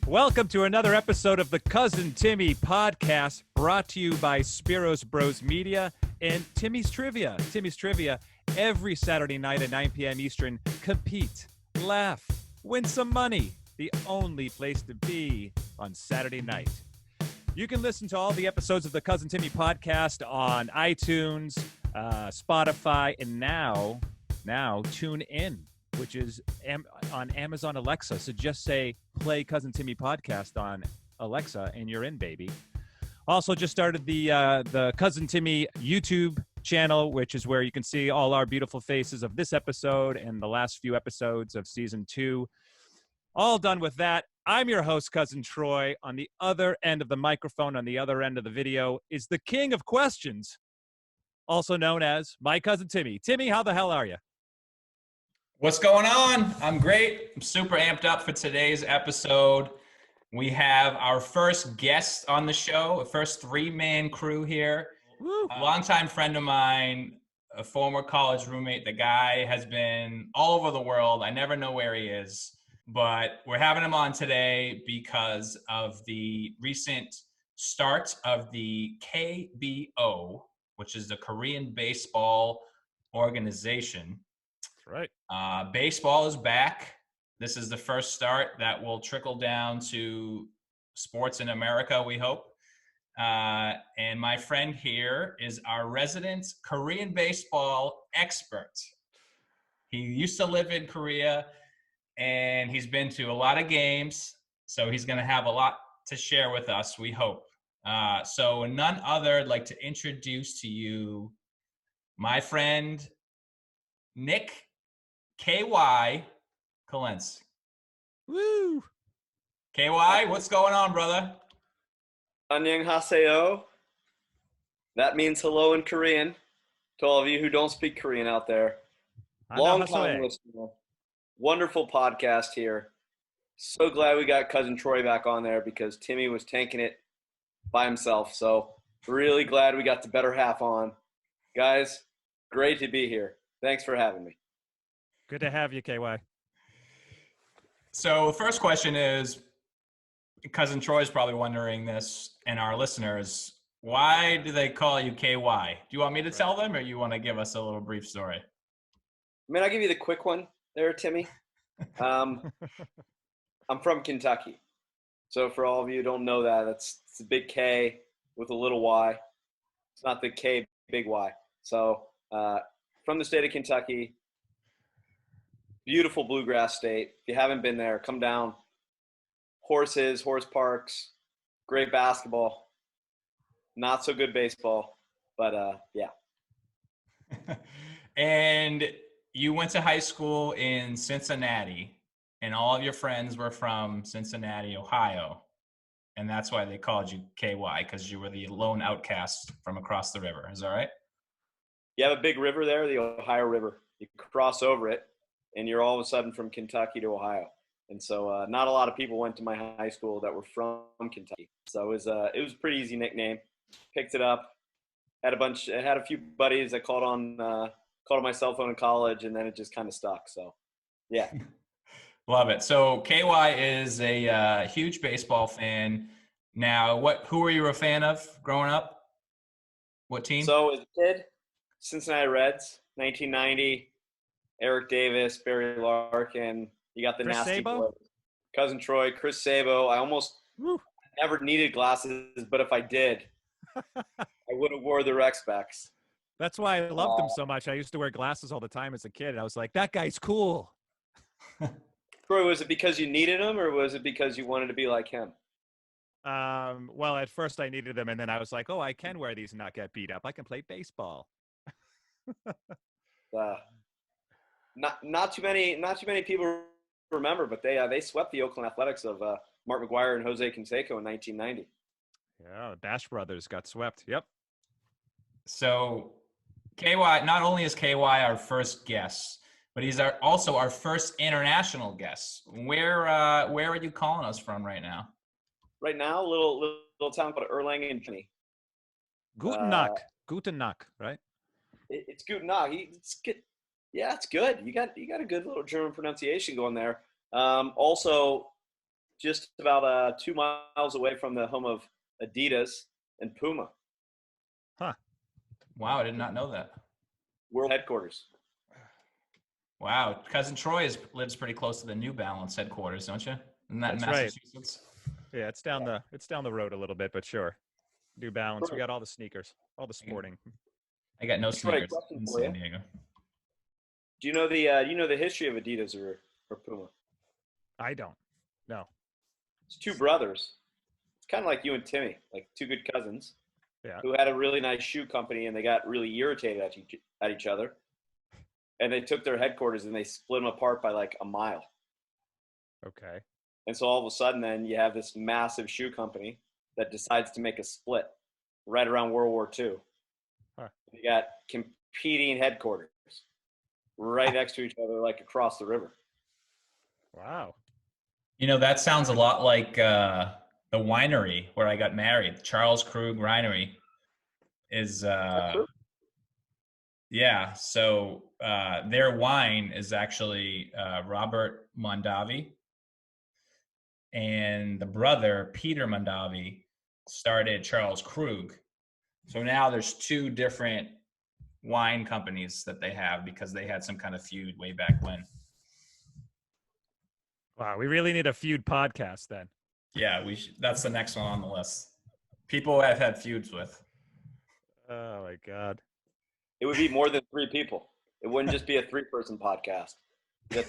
Welcome to another episode of the Cousin Timmy podcast, brought to you by Spiros Bros Media and Timmy's Trivia. Timmy's Trivia, every Saturday night at 9 p.m. Eastern. Compete, laugh, win some money. The only place to be on Saturday night. You can listen to all the episodes of the Cousin Timmy podcast on iTunes, Spotify, and now tune in, which is on Amazon Alexa. So just say, play Cousin Timmy podcast on Alexa, and you're in, baby. Also just started the Cousin Timmy YouTube channel, which is where you can see all our beautiful faces of this episode and the last few episodes of season 2. All done with that. I'm your host, Cousin Troy. On the other end of the microphone, on the other end of the video, is the king of questions, also known as my cousin Timmy. Timmy, how the hell are you? What's going on? I'm great. I'm super amped up for today's episode. We have our first guest on the show, a first three-man crew here. Woo. A longtime friend of mine, a former college roommate. The guy has been all over the world. I never know where he is, but we're having him on today because of the recent start of the KBO, which is the Korean baseball organization. Right. Baseball is back. This is the first start that will trickle down to sports in America, we hope. And my friend here is our resident Korean baseball expert. He used to live in Korea, and he's been to a lot of games, so he's going to have a lot to share with us, we hope. So none other, I'd like to introduce to you my friend Nick KY Kolentse. Woo! KY, what's going on, brother? Annyeonghaseyo. That means hello in Korean to all of you who don't speak Korean out there. Long time listener. Wonderful podcast here. So glad we got Cousin Troy back on there because Timmy was tanking it by himself. So really glad we got the better half on. Guys, great to be here. Thanks for having me. Good to have you, KY. So first question is, Cousin Troy's probably wondering this, and our listeners, why do they call you KY? Do you want me to tell them, or you want to give us a little brief story? I mean, I'll give you the quick one there, Timmy. I'm from Kentucky. So for all of you who don't know that, it's a big K with a little Y. It's not the K, big Y. So from the state of Kentucky, beautiful bluegrass state. If you haven't been there, come down. Horses, horse parks, great basketball. Not so good baseball, but yeah. And you went to high school in Cincinnati, and all of your friends were from Cincinnati, Ohio. And that's why they called you KY, because you were the lone outcast from across the river. Is that right? You have a big river there, the Ohio River. You cross over it, and you're all of a sudden from Kentucky to Ohio. And so not a lot of people went to my high school that were from Kentucky. So it was a pretty easy nickname. Picked it up. Had a few buddies that called on my cell phone in college, and then it just kind of stuck. So, yeah. Love it. So KY is a huge baseball fan. Now, who were you a fan of growing up? What team? So as a kid, Cincinnati Reds, 1990. Eric Davis, Barry Larkin. You got the Chris nasty Sabo? boys. Cousin Troy, Chris Sabo. I almost never needed glasses, but if I did, I would have wore the rec specs. That's why I loved him so much. I used to wear glasses all the time as a kid. I was like, that guy's cool. Troy, was it because you needed them, or was it because you wanted to be like him? Well, at first I needed them, and then I was like, oh, I can wear these and not get beat up. I can play baseball. Not too many people remember, but they swept the Oakland Athletics of Mark McGuire and Jose Canseco in 1990. Yeah, the Bash Brothers got swept. Yep. So KY, not only is KY our first guest, but he's also our first international guest. Where are you calling us from right now? Right now, a little town called Erlangen, Germany. Guten Nacht. Guten Nacht, right? It's Guten Nacht. It's good. Yeah, it's good. You got a good little German pronunciation going there. Also, just about 2 miles away from the home of Adidas and Puma. Huh. Wow, I did not know that. World headquarters. Wow, cousin Troy lives pretty close to the New Balance headquarters, don't you? Isn't that That's in Massachusetts? Right. Yeah, it's down the road a little bit, but sure. New Balance. We got all the sneakers, all the sporting. I got no Troy, sneakers question in for you. San Diego. Do you know the history of Adidas or Puma? I don't. No. It's two brothers. It's kind of like you and Timmy, like two good cousins, Yeah. who had a really nice shoe company, and they got really irritated at each other, and they took their headquarters and they split them apart by like a mile. Okay. And so all of a sudden, then you have this massive shoe company that decides to make a split right around World War II. Huh. You got competing headquarters right next to each other, like across the river. Wow. You know, that sounds a lot like the winery where I got married. Charles Krug Winery is yeah. So their wine is actually Robert Mondavi, and the brother Peter Mondavi started Charles Krug. So now there's two different wine companies that they have because they had some kind of feud way back when. Wow. We really need a feud podcast then. Yeah, that's the next one on the list. People I've had feuds with. Oh my God. It would be more than 3 people. It wouldn't just be a 3-person podcast.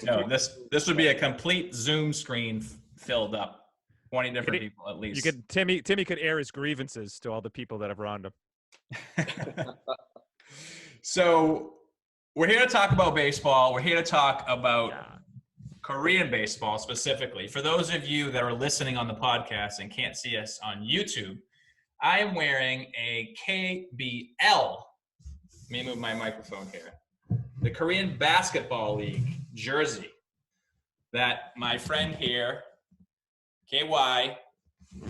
No, this would be a complete Zoom screen filled up. 20 different people at least. Timmy could air his grievances to all the people that have wronged him. So we're here to talk about baseball. We're here to talk about Korean baseball specifically. For those of you that are listening on the podcast and can't see us on YouTube, I am wearing a KBL. Let me move my microphone here. The Korean Basketball League jersey that my friend here, KY,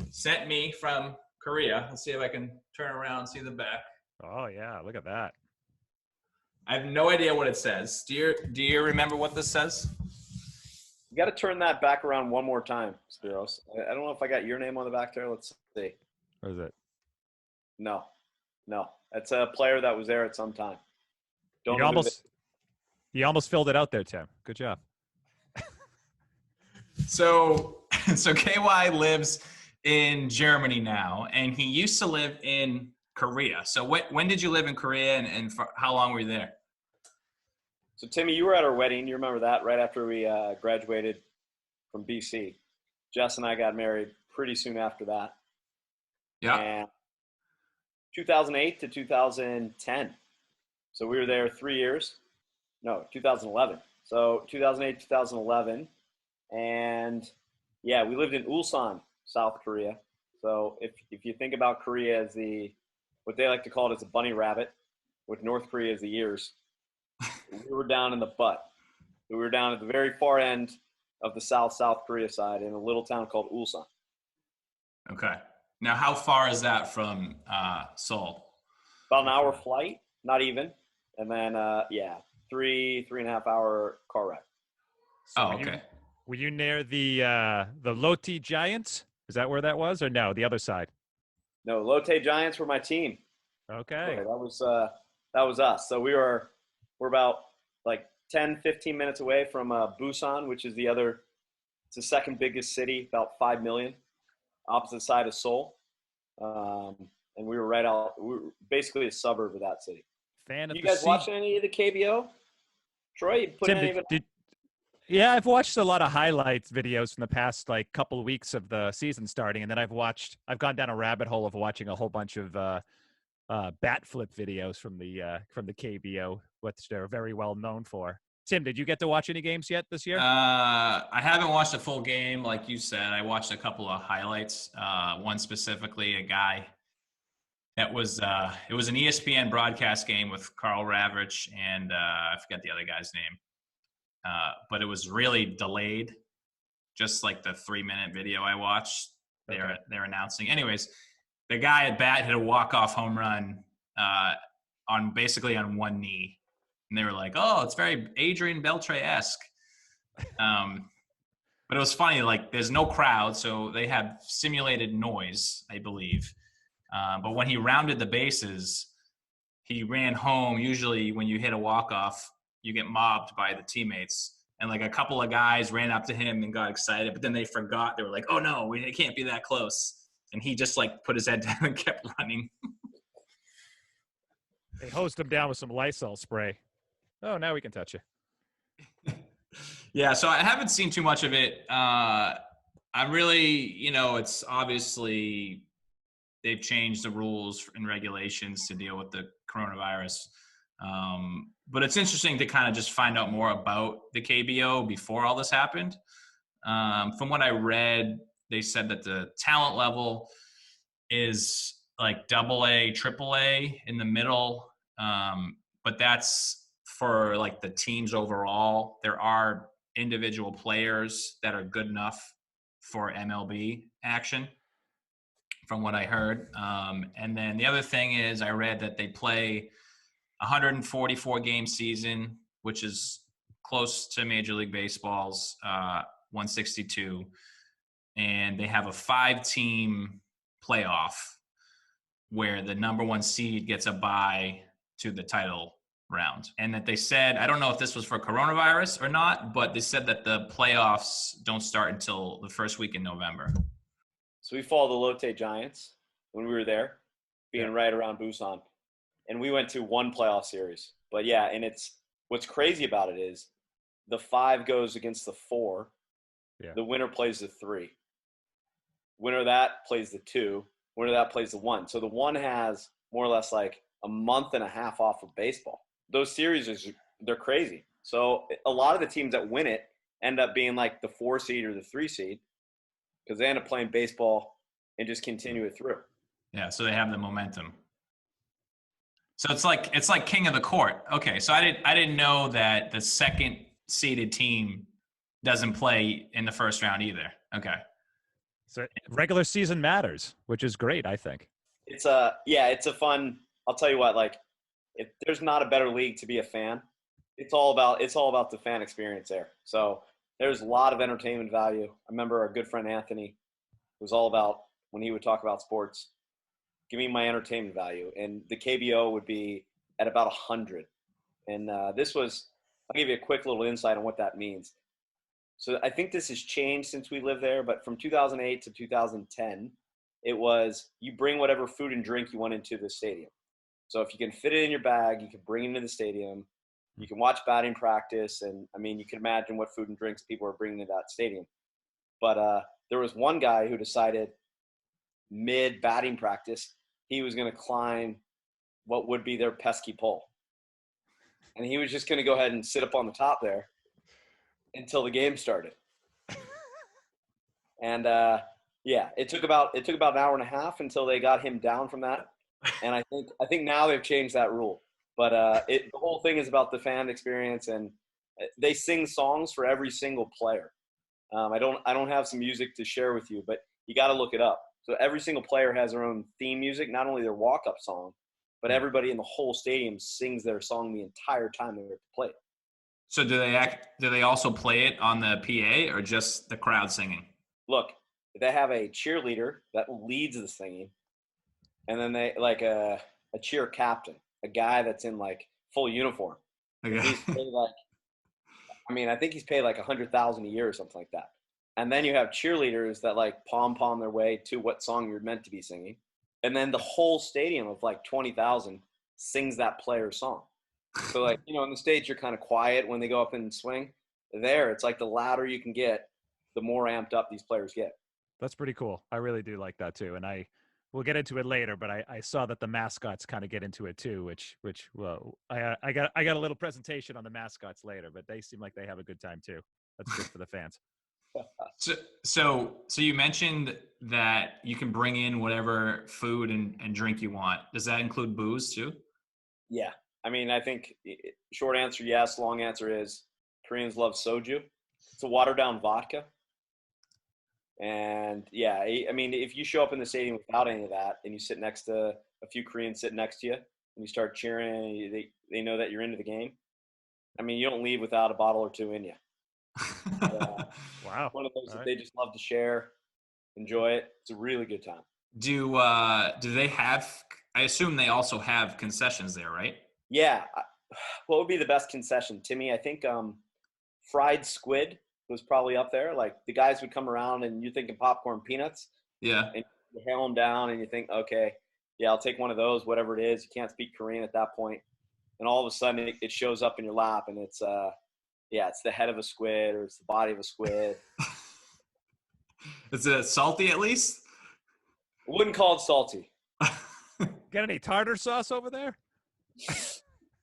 sent me from Korea. Let's see if I can turn around and see the back. Oh yeah, look at that. I have no idea what it says. Do you remember what this says? You got to turn that back around one more time, Spiros. I don't know if I got your name on the back there. Let's see. What is it? No. It's a player that was there at some time. You almost filled it out there, Tim. Good job. So KY lives in Germany now, and he used to live in Korea. So when did you live in Korea, and for how long were you there? So, Timmy, you were at our wedding. You remember that, right after we graduated from BC. Jess and I got married pretty soon after that. Yeah. And 2008 to 2010. So we were there 3 years. No, 2011. So 2008, 2011. And, yeah, we lived in Ulsan, South Korea. So if you think about Korea as what they like to call it as a bunny rabbit, with North Korea as the ears, we were down in the butt. We were down at the very far end of the South Korea side in a little town called Ulsan. Okay. Now, how far is that from Seoul? About an hour flight, not even. And then, 3.5 hour car ride. So okay. Were you near the Lotte Giants? Is that where that was, or no, the other side? No, Lotte Giants were my team. Okay. That was us. So we're about like 10, 15 minutes away from Busan, which is it's the second biggest city, about 5 million, opposite side of Seoul. And we were basically a suburb of that city. You guys watching any of the KBO? Troy, you put any of it? Yeah, I've watched a lot of highlights videos from the past like couple of weeks of the season starting, and then I've gone down a rabbit hole of watching a whole bunch of bat flip videos from the KBO, which they're very well known for. Tim, did you get to watch any games yet this year? I haven't watched a full game, like you said. I watched a couple of highlights. One specifically, a guy that was it was an ESPN broadcast game with Carl Ravitch and I forget the other guy's name. But it was really delayed, just like the 3-minute video I watched. They're announcing. Anyways, the guy at bat hit a walk-off home run on one knee, and they were like, "Oh, it's very Adrian Beltre-esque." But it was funny, like there's no crowd, so they have simulated noise, I believe. But when he rounded the bases, he ran home. Usually when you hit a walk-off, you get mobbed by the teammates. And like a couple of guys ran up to him and got excited, but then they forgot. They were like, oh no, it can't be that close. And he just like put his head down and kept running. They hosed him down with some Lysol spray. Oh, now we can touch you. Yeah, so I haven't seen too much of it. I'm really, it's obviously they've changed the rules and regulations to deal with the coronavirus. But it's interesting to kind of just find out more about the KBO before all this happened. From what I read, they said that the talent level is like AA, AAA in the middle. But that's for like the teams overall. There are individual players that are good enough for MLB action, from what I heard. And then the other thing is I read that they play 144 game season, which is close to Major League Baseball's 162. And they have a 5-team playoff where the number 1 seed gets a bye to the title round. And that they said, I don't know if this was for coronavirus or not, but they said that the playoffs don't start until the first week in November. So we followed the Lotte Giants when we were there, being right around Busan. And we went to one playoff series. But yeah, and what's crazy about it is the 5 goes against the 4. Yeah. The winner plays the 3. Winner of that plays the 2. Winner of that plays the 1. So the 1 has more or less like a month and a half off of baseball. Those series they're crazy. So a lot of the teams that win it end up being like the 4 seed or the 3 seed because they end up playing baseball and just continue it through. Yeah, so they have the momentum. So it's like king of the court. Okay, so I didn't know that the second seeded team doesn't play in the first round either. Okay. So regular season matters, which is great, I think. It's a fun. I'll tell you what, like, if there's not a better league to be a fan, it's all about the fan experience there. So there's a lot of entertainment value. I remember our good friend Anthony was all about when he would talk about sports, give me my entertainment value, and the KBO would be at about 100. And I'll give you a quick little insight on what that means. So I think this has changed since we lived there, but from 2008 to 2010, it was you bring whatever food and drink you want into the stadium. So if you can fit it in your bag, you can bring it into the stadium. You can watch batting practice, and I mean, you can imagine what food and drinks people are bringing to that stadium. But there was one guy who decided mid batting practice he was going to climb what would be their pesky pole, and he was just going to go ahead and sit up on the top there until the game started. And it took about an hour and a half until they got him down from that. And I think now they've changed that rule. But the whole thing is about the fan experience, and they sing songs for every single player. I don't have some music to share with you, but you got to look it up. So every single player has their own theme music, not only their walk-up song, but everybody in the whole stadium sings their song the entire time they're to play it. So do they also play it on the PA or just the crowd singing? Look, they have a cheerleader that leads the singing, and then they like a cheer captain, a guy that's in like full uniform. Okay. He's paid I think he's paid like $100,000 a year or something like that. And then you have cheerleaders that like pom their way to what song you're meant to be singing. And then the whole stadium of like 20,000 sings that player's song. So like, in the States, you're kind of quiet when they go up and swing. There, it's like the louder you can get, the more amped up these players get. That's pretty cool. I really do like that too. And we'll get into it later, but I saw that the mascots kind of get into it too, which I got a little presentation on the mascots later, but they seem like they have a good time too. That's good for the fans. So you mentioned that you can bring in whatever food and drink you want. Does that include booze too? Yeah. I mean, I think short answer, yes. Long answer is Koreans love soju. It's a watered down vodka. And yeah, I mean, if you show up in the stadium without any of that and you sit next to a few Koreans sitting next to you and you start cheering and they know that you're into the game, I mean, you don't leave without a bottle or two in you. Wow. Wow. One of those All that right. they just love to share, enjoy it. It's a really good time. Do they have? I assume they also have concessions there, right? Yeah. What would be the best concession, Timmy? I think fried squid was probably up there. Like the guys would come around and you're thinking popcorn peanuts, Yeah. and you hail them down and you think, okay, yeah, I'll take one of those, whatever it is. You can't speak Korean at that point. And all of a sudden it shows up in your lap and it's it's the head of a squid or it's the body of a squid. Is it salty at least? Wouldn't call it salty. Got any tartar sauce over there?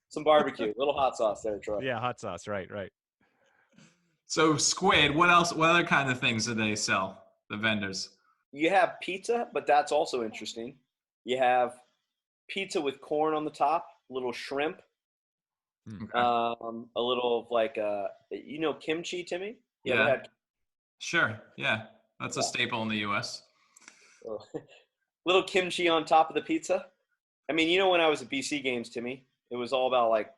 Some barbecue, little hot sauce there, Troy. Yeah, hot sauce. Right. So squid. What else? What other kind of things do they sell? The vendors. You have pizza, but that's also interesting. You have pizza with corn on the top, little shrimp, Okay. a little of like kimchi, Timmy. You ever Yeah. had Sure. Yeah. That's a staple in the U.S. little kimchi on top of the pizza? I mean, when I was at BC games, Timmy, it was all about like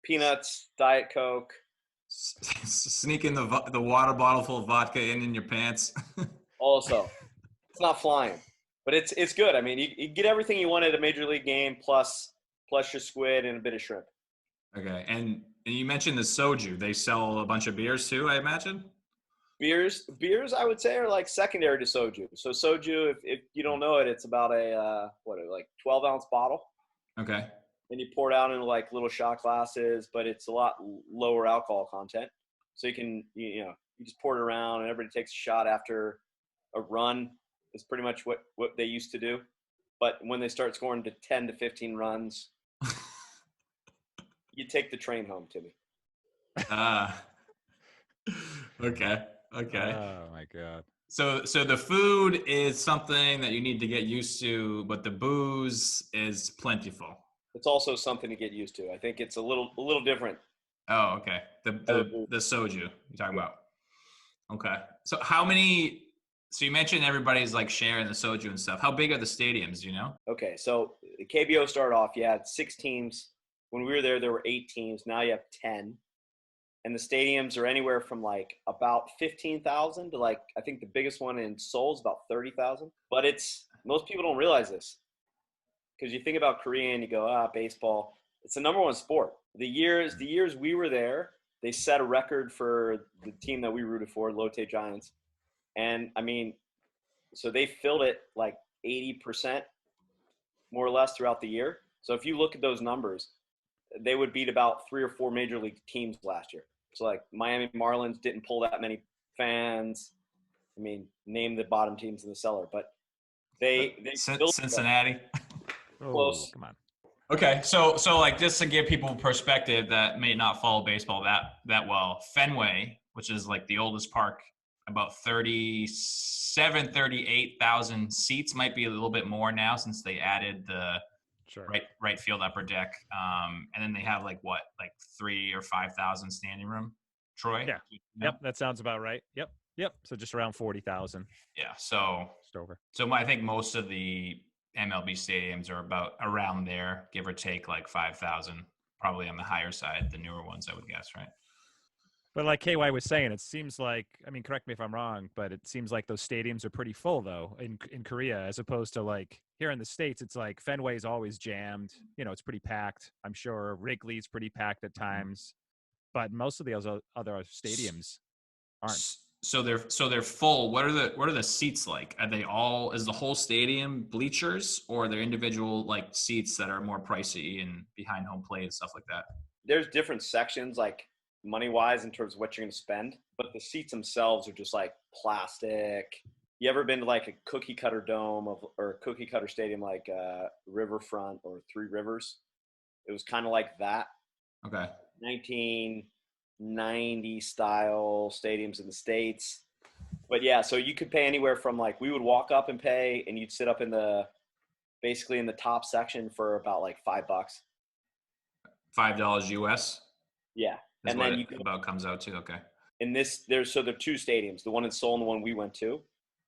peanuts, Diet Coke. Sneaking the water bottle full of vodka in your pants. Also, it's not flying, but it's good. I mean, you get everything you want at a major league game plus your squid and a bit of shrimp. Okay. And you mentioned the soju. They sell a bunch of beers too, I imagine. Beers, I would say, are like secondary to soju. So soju, if you don't know it, it's about a 12-ounce bottle, Okay. and you pour it out into like little shot glasses, but it's a lot lower alcohol content. So you can you just pour it around, and everybody takes a shot after a run. Is pretty much what they used to do. But when they start scoring to 10 to 15 runs, you take the train home, Timmy. Okay. Okay. Oh my God. So the food is something that you need to get used to, but the booze is plentiful. It's also something to get used to. I think it's a little different. Oh, okay. The soju you're talking about. Okay. So so you mentioned everybody's like sharing the soju and stuff. How big are the stadiums, do you know? Okay, so the KBO started off, you had 6 teams. When we were there were 8 teams. Now you have 10. And the stadiums are anywhere from like about 15,000 to like, I think the biggest one in Seoul is about 30,000. But most people don't realize this. Because you think about Korea and you go, baseball. It's the number one sport. The years we were there, they set a record for the team that we rooted for, Lotte Giants. And I mean, so they filled it like 80% more or less throughout the year. So if you look at those numbers, they would beat about 3 or 4 major league teams last year. So like Miami Marlins didn't pull that many fans. I mean, name the bottom teams in the cellar, but they Cincinnati. Close. Come on. Okay, so like just to give people perspective that may not follow baseball that well, Fenway, which is like the oldest park, about 38,000 seats, might be a little bit more now since they added the right field upper deck, and then they have like 3,000 or 5,000 standing room. Troy. Yeah. Yep. That sounds about right. Yep. So just around 40,000. Yeah. So just over. So I think most of the MLB stadiums are about around there, give or take like 5,000, probably on the higher side, the newer ones, I would guess, right? But like KY was saying, it seems like, I mean, correct me if I'm wrong, but it seems like those stadiums are pretty full though in Korea, as opposed to like here in the States, it's like Fenway's always jammed. It's pretty packed. I'm sure Wrigley's pretty packed at times, but most of the other stadiums aren't. So they're full. What are the seats like? Is the whole stadium bleachers, or are there individual like seats that are more pricey and behind home plate and stuff like that? There's different sections like money-wise in terms of what you're going to spend, but the seats themselves are just like plastic. You ever been to like a cookie cutter dome or cookie cutter stadium like Riverfront or Three Rivers? It was kind of like that. Okay. 1990 style stadiums in the States. But yeah, so you could pay anywhere from like, we would walk up and pay, and you'd sit up basically in the top section for about like $5. $5 US. Yeah. And then it about comes out to. Okay. And there are 2 stadiums. The one in Seoul and the one we went to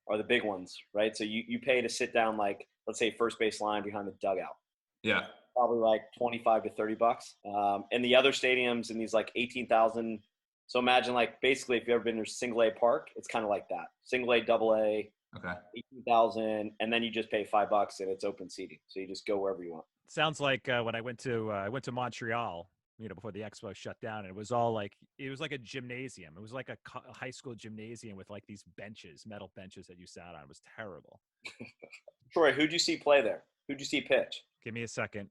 are the big ones, right? So you pay to sit down, like, let's say first base line behind the dugout. Yeah. Probably like $25 to $30. And the other stadiums in these like 18,000 So imagine like basically if you've ever been to single A park, it's kind of like that. Single A, double A, Okay. 18,000, and then you just pay $5 and it's open seating. So you just go wherever you want. Sounds like when I went to Montreal, before the expo shut down, and it was like a gymnasium. It was like a high school gymnasium with like these benches, metal benches that you sat on. It was terrible. Troy, who'd you see play there? Who'd you see pitch? Give me a second.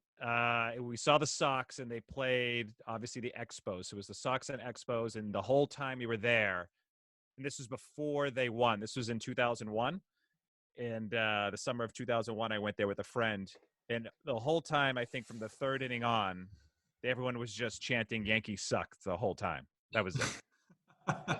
We saw the Sox, and they played, obviously, the Expos. So it was the Sox and Expos, and the whole time we were there, and this was before they won. This was in 2001, and the summer of 2001, I went there with a friend, and the whole time, I think from the third inning on, everyone was just chanting "Yankees suck" the whole time. That was it.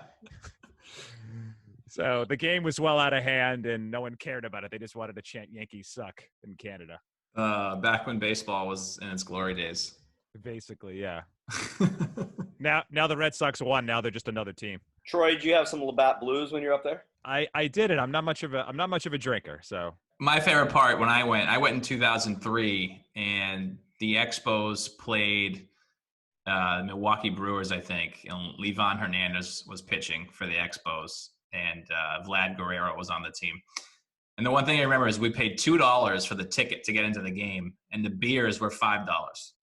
So the game was well out of hand, and no one cared about it. They just wanted to chant "Yankees suck" in Canada. Back when baseball was in its glory days. Basically, yeah. Now the Red Sox won. Now they're just another team. Troy, did you have some Labatt Blues when you're up there? I did it. I'm not much of a drinker. So my favorite part when I went in 2003, and the Expos played Milwaukee Brewers, I think, and Livan Hernandez was pitching for the Expos, and Vlad Guerrero was on the team. And the one thing I remember is we paid $2 for the ticket to get into the game, and the beers were $5.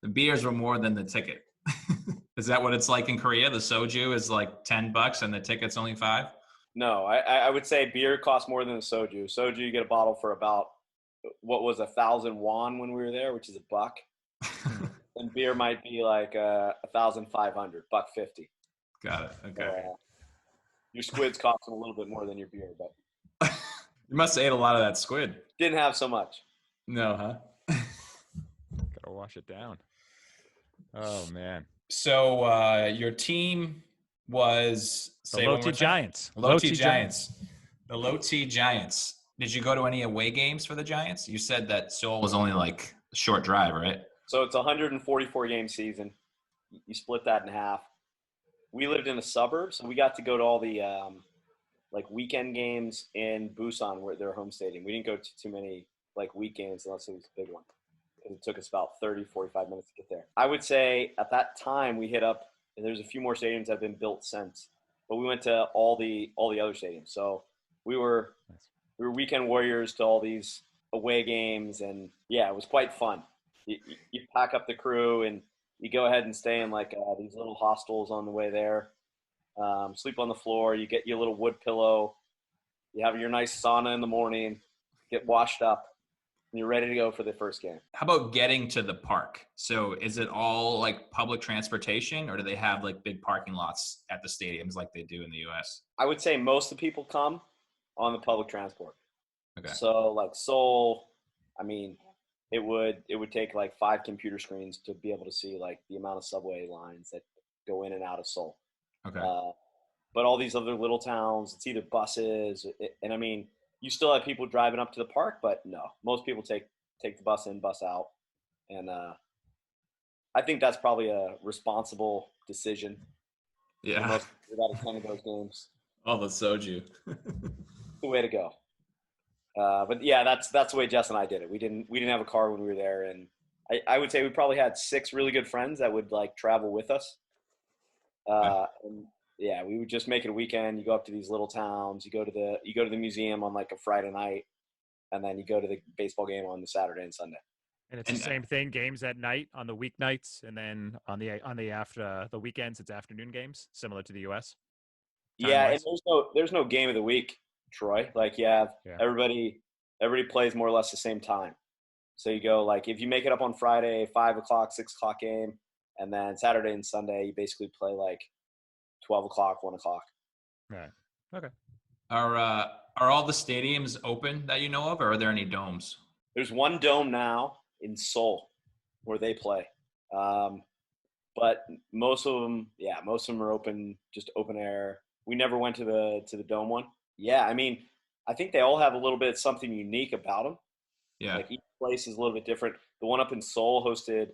The beers were more than the ticket. Is that what it's like in Korea? The soju is like $10 and the ticket's only $5? No, I would say beer costs more than the soju. Soju, you get a bottle for about, what was 1,000 won when we were there, which is $1. And beer might be like 1,500, $1.50. Got it. Okay. Your squids cost a little bit more than your beer, but you must have ate a lot of that squid. Didn't have so much. No, huh? Gotta wash it down. Oh man. So your team was the Low T Giants. Low T Giants. The Low T Giants. Did you go to any away games for the Giants? You said that Seoul was only like a short drive, right? So it's a 144 game season. You split that in half. We lived in the suburbs, so we got to go to all the like weekend games in Busan, where their home stadium. We didn't go to too many like week games unless it was a big one. It took us about 30, 45 minutes to get there. I would say at that time we hit up, and there's a few more stadiums that have been built since, but we went to all the other stadiums. So we were weekend warriors to all these away games, and yeah, it was quite fun. You pack up the crew and you go ahead and stay in like these little hostels on the way there. Sleep on the floor. You get your little wood pillow. You have your nice sauna in the morning. Get washed up, and you're ready to go for the first game. How about getting to the park? So is it all like public transportation, or do they have like big parking lots at the stadiums like they do in the U.S.? I would say most of the people come on the public transport. Okay. So like Seoul, I mean, it would take like 5 computer screens to be able to see like the amount of subway lines that go in and out of Seoul. Okay. But all these other little towns, it's either buses, and I mean, you still have people driving up to the park, but no, most people take the bus in, bus out, and I think that's probably a responsible decision. Yeah. Most people that attend those games. All the soju. The way to go. But yeah, that's the way Jess and I did it. We didn't have a car when we were there, and I would say we probably had 6 really good friends that would like travel with us. And yeah, we would just make it a weekend. You go up to these little towns. You go to the museum on like a Friday night, and then you go to the baseball game on the Saturday and Sunday. And it's the same thing. Games at night on the weeknights, and then on the after the weekends, it's afternoon games, similar to the U.S. Yeah, and there's no game of the week, Troy. Like everybody plays more or less the same time. So you go like if you make it up on Friday, 5 o'clock, 6 o'clock game, and then Saturday and Sunday you basically play like 12 o'clock, 1 o'clock. Right. Okay. Are all the stadiums open that you know of, or are there any domes? There's one dome now in Seoul where they play, but most of them are open, just open air. We never went to the dome one. Yeah, I mean, I think they all have a little bit something unique about them. Yeah. Like each place is a little bit different. The one up in Seoul hosted,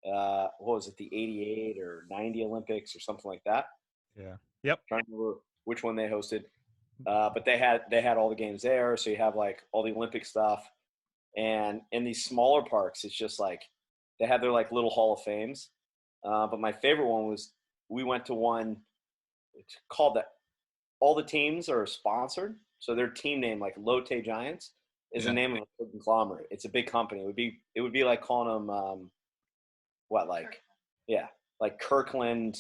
what was it, the 88 or 90 Olympics or something like that. Yeah. Yep. I'm trying to remember which one they hosted. But they had all the games there. So you have like all the Olympic stuff. And in these smaller parks, it's just like they have their like little Hall of Fames. But my favorite one was we went to one it's called that. All the teams are sponsored, so their team name, like Lotte Giants, is the name of a conglomerate. It's a big company. It would be like calling them like Kirkland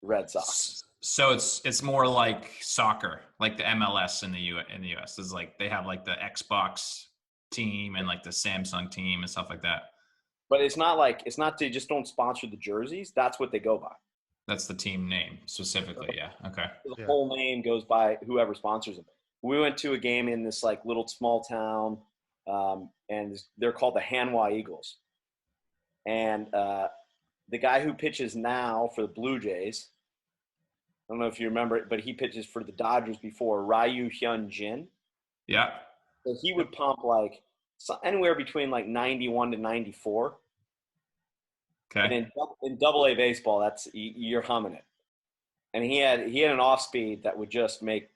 Red Sox. So it's more like soccer, like the MLS in the US. It's like they have like the Xbox team and like the Samsung team and stuff like that. But it's not they just don't sponsor the jerseys. That's what they go by. That's the team name specifically. Yeah. Okay. The whole name goes by whoever sponsors them. We went to a game in this like little small town, and they're called the Hanwha Eagles. And the guy who pitches now for the Blue Jays, I don't know if you remember it, but he pitches for the Dodgers before, Ryu Hyun Jin. Yeah. So he would pump like anywhere between like 91 to 94. Okay. And in Double A baseball, that's you're humming it. And he had an off speed that would just make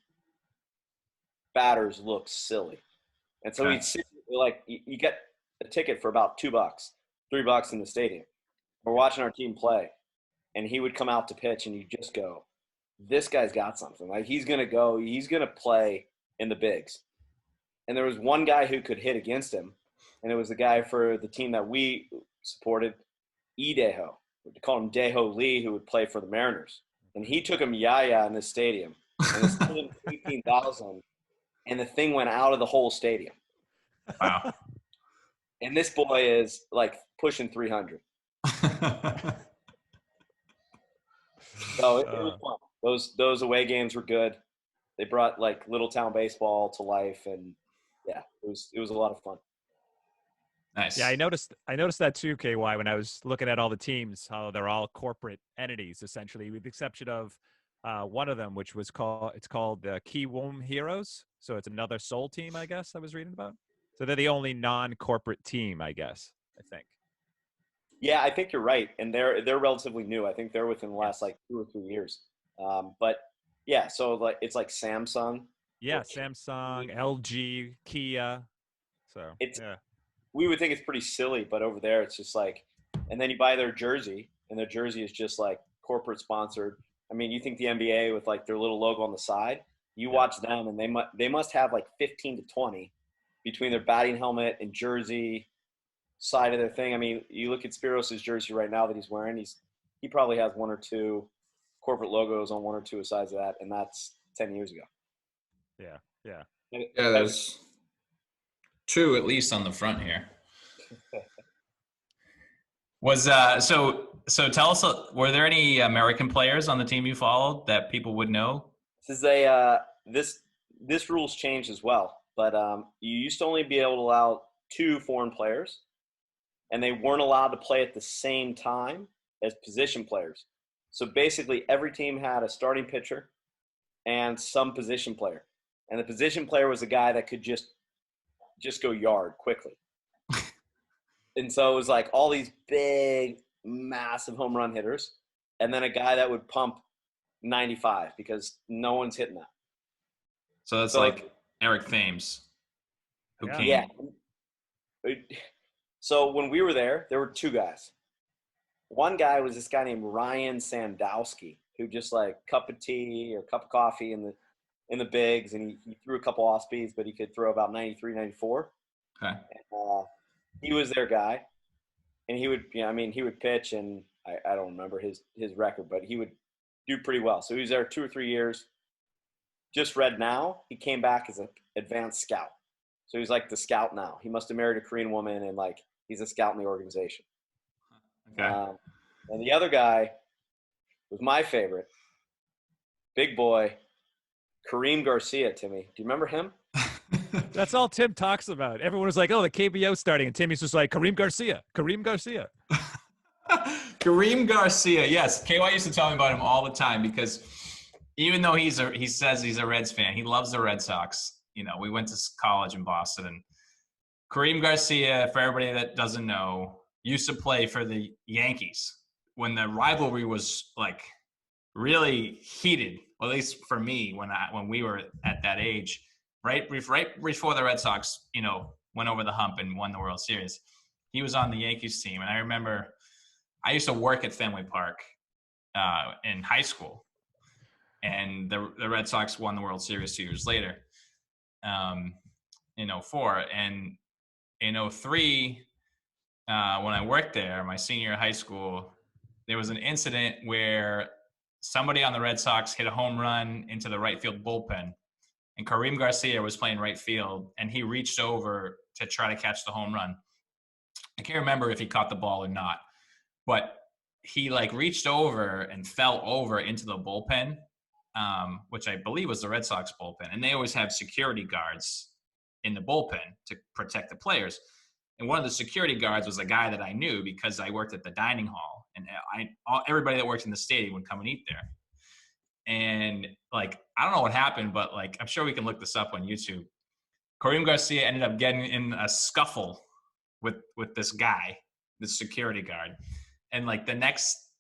batters look silly. And so he'd sit, like you get a ticket for about $2, $3 in the stadium. We're watching our team play, and he would come out to pitch, and you just go, "This guy's got something. Like he's gonna play in the bigs." And there was one guy who could hit against him, and it was the guy for the team that we supported, Ideho. We call him Daeho Lee, who would play for the Mariners. And he took him yaya in this stadium. And it was 18,000, and the thing went out of the whole stadium. Wow. And this boy is like pushing 300. So it was fun. Those away games were good. They brought like little town baseball to life, and yeah, it was a lot of fun. Nice. Yeah, I noticed that too, KY, when I was looking at all the teams, how they're all corporate entities essentially, with the exception of one of them, which was called the KY Heroes. So it's another soul team, I guess I was reading about. So they're the only non-corporate team, I guess. I think. Yeah, I think you're right, and they're relatively new. I think they're within the last like 2 or 3 years. But yeah, so like it's like Samsung. Yeah, Samsung, LG, Kia. So we would think it's pretty silly, but over there it's just like, and then you buy their jersey, and their jersey is just like corporate sponsored. I mean, you think the NBA with like their little logo on the side, you watch them, and they must have like 15 to 20 between their batting helmet and jersey side of their thing. I mean, you look at Spiros' jersey right now that he's wearing, he probably has 1 or 2 corporate logos on 1 or 2 sides of that, and that's 10 years ago. Yeah, there's 2 at least on the front here. Was so tell us, were there any American players on the team you followed that people would know? This rule's changed as well, but you used to only be able to allow 2 foreign players, and they weren't allowed to play at the same time as position players. So basically every team had a starting pitcher and some position player. And the position player was a guy that could just go yard quickly. And so it was like all these big, massive home run hitters, and then a guy that would pump 95 because no one's hitting that. So that's like Eric Thames, who came. Yeah. So when we were there were 2 guys. One guy was this guy named Ryan Sandowski, who just like cup of tea or cup of coffee in the bigs, and he threw a couple off speeds, but he could throw about 93, 94. Okay. And, he was their guy, and he would pitch, and I don't remember his record, but he would do pretty well. So he was there 2 or 3 years. Just read now, he came back as an advanced scout. So he's like the scout now. He must have married a Korean woman, and like he's a scout in the organization. Okay. And the other guy was my favorite, big boy, Kareem Garcia. Timmy, do you remember him? That's all Tim talks about. Everyone was like, "Oh, the KBO starting," and Timmy's just like, "Kareem Garcia, Kareem Garcia." Kareem Garcia, yes. KY used to tell me about him all the time because even though he says he's a Reds fan, he loves the Red Sox. You know, we went to college in Boston, and Kareem Garcia, for everybody that doesn't know, used to play for the Yankees when the rivalry was like really heated. Well, at least for me, when we were at that age, right before the Red Sox, went over the hump and won the World Series, he was on the Yankees team. And I remember I used to work at Fenway Park in high school, and the Red Sox won the World Series 2 years later, in '04. And in '03, when I worked there, my senior year of high school, there was an incident where somebody on the Red Sox hit a home run into the right field bullpen, and Kareem Garcia was playing right field, and he reached over to try to catch the home run. I can't remember if he caught the ball or not, but he reached over and fell over into the bullpen, which I believe was the Red Sox bullpen. And they always have security guards in the bullpen to protect the players. And one of the security guards was a guy that I knew because I worked at the dining hall, and everybody that worked in the stadium would come and eat there. And I don't know what happened, but I'm sure we can look this up on YouTube. Kareem Garcia ended up getting in a scuffle with this guy, this security guard. And the next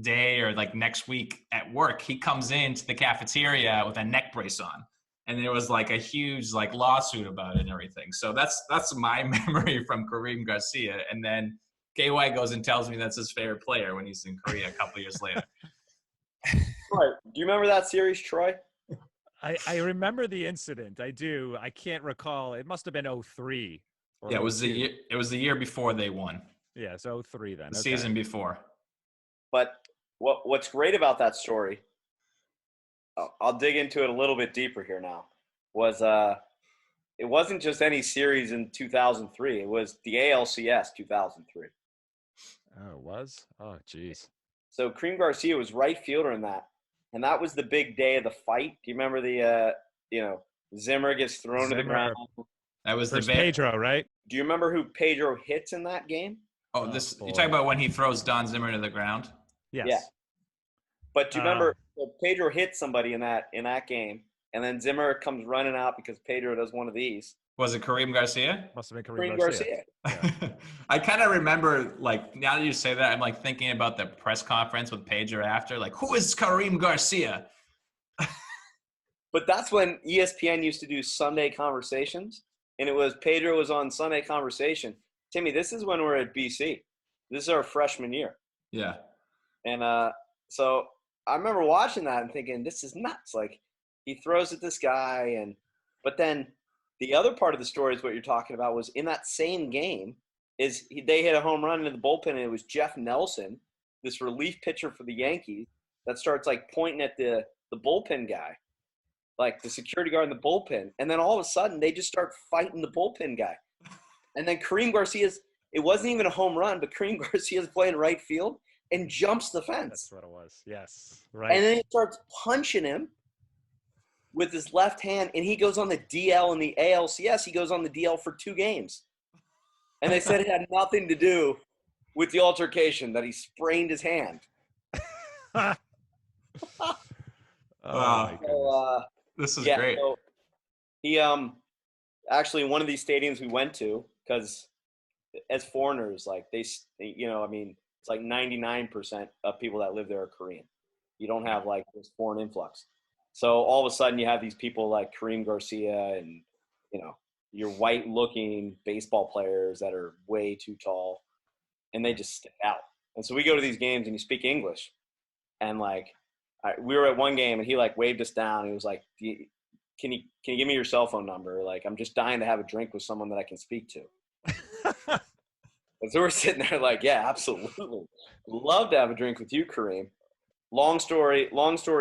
day or next week at work, he comes into the cafeteria with a neck brace on. And there was a huge lawsuit about it and everything. So that's my memory from Kareem Garcia. And then KY goes and tells me that's his favorite player when he's in Korea a couple years later. Troy, do you remember that series, Troy? I remember the incident. I do. I can't recall. It must have been '03. Yeah, it was the year before they won. Yeah, so '03 then. The season before. But what's great about that story, I'll dig into it a little bit deeper here now, was it wasn't just any series in 2003. It was the ALCS 2003. Oh, it was? Oh, geez. So Kareem Garcia was right fielder in that. And that was the big day of the fight. Do you remember the, Zimmer gets thrown to the ground? That was First Pedro, right? Do you remember who Pedro hits in that game? Oh, you're talking about when he throws Don Zimmer to the ground? Yes. Yeah. But do you remember Pedro hit somebody in that game, and then Zimmer comes running out because Pedro does one of these. Was it Kareem Garcia? Must have been Kareem Garcia. Yeah. I kind of remember, now that you say that, I'm thinking about the press conference with Pedro after, who is Kareem Garcia? But that's when ESPN used to do Sunday Conversations, and it was Pedro was on Sunday Conversation. Timmy, this is when we're at BC. This is our freshman year. Yeah. And so I remember watching that and thinking, this is nuts. He throws at this guy, but then the other part of the story is what you're talking about was in that same game they hit a home run into the bullpen, and it was Jeff Nelson, this relief pitcher for the Yankees, that starts pointing at the bullpen guy, the security guard in the bullpen. And then all of a sudden they just start fighting the bullpen guy. And then Kareem Garcia's, it wasn't even a home run, but Kareem Garcia's playing right field and jumps the fence. That's what it was. Yes. Right. And then he starts punching him with his left hand, and he goes on the DL in the ALCS. He goes on the DL for 2 games. And they said it had nothing to do with the altercation, that he sprained his hand. Wow. This is great. So he actually, one of these stadiums we went to, because as foreigners, it's 99% of people that live there are Korean. You don't have this foreign influx. So all of a sudden you have these people like Kareem Garcia and, your white looking baseball players that are way too tall, and they just stick out. And so we go to these games and you speak English, and we were at one game and he waved us down. He was like, can you give me your cell phone number? I'm just dying to have a drink with someone that I can speak to. And so we're sitting there yeah, absolutely. Love to have a drink with you, Kareem. Long story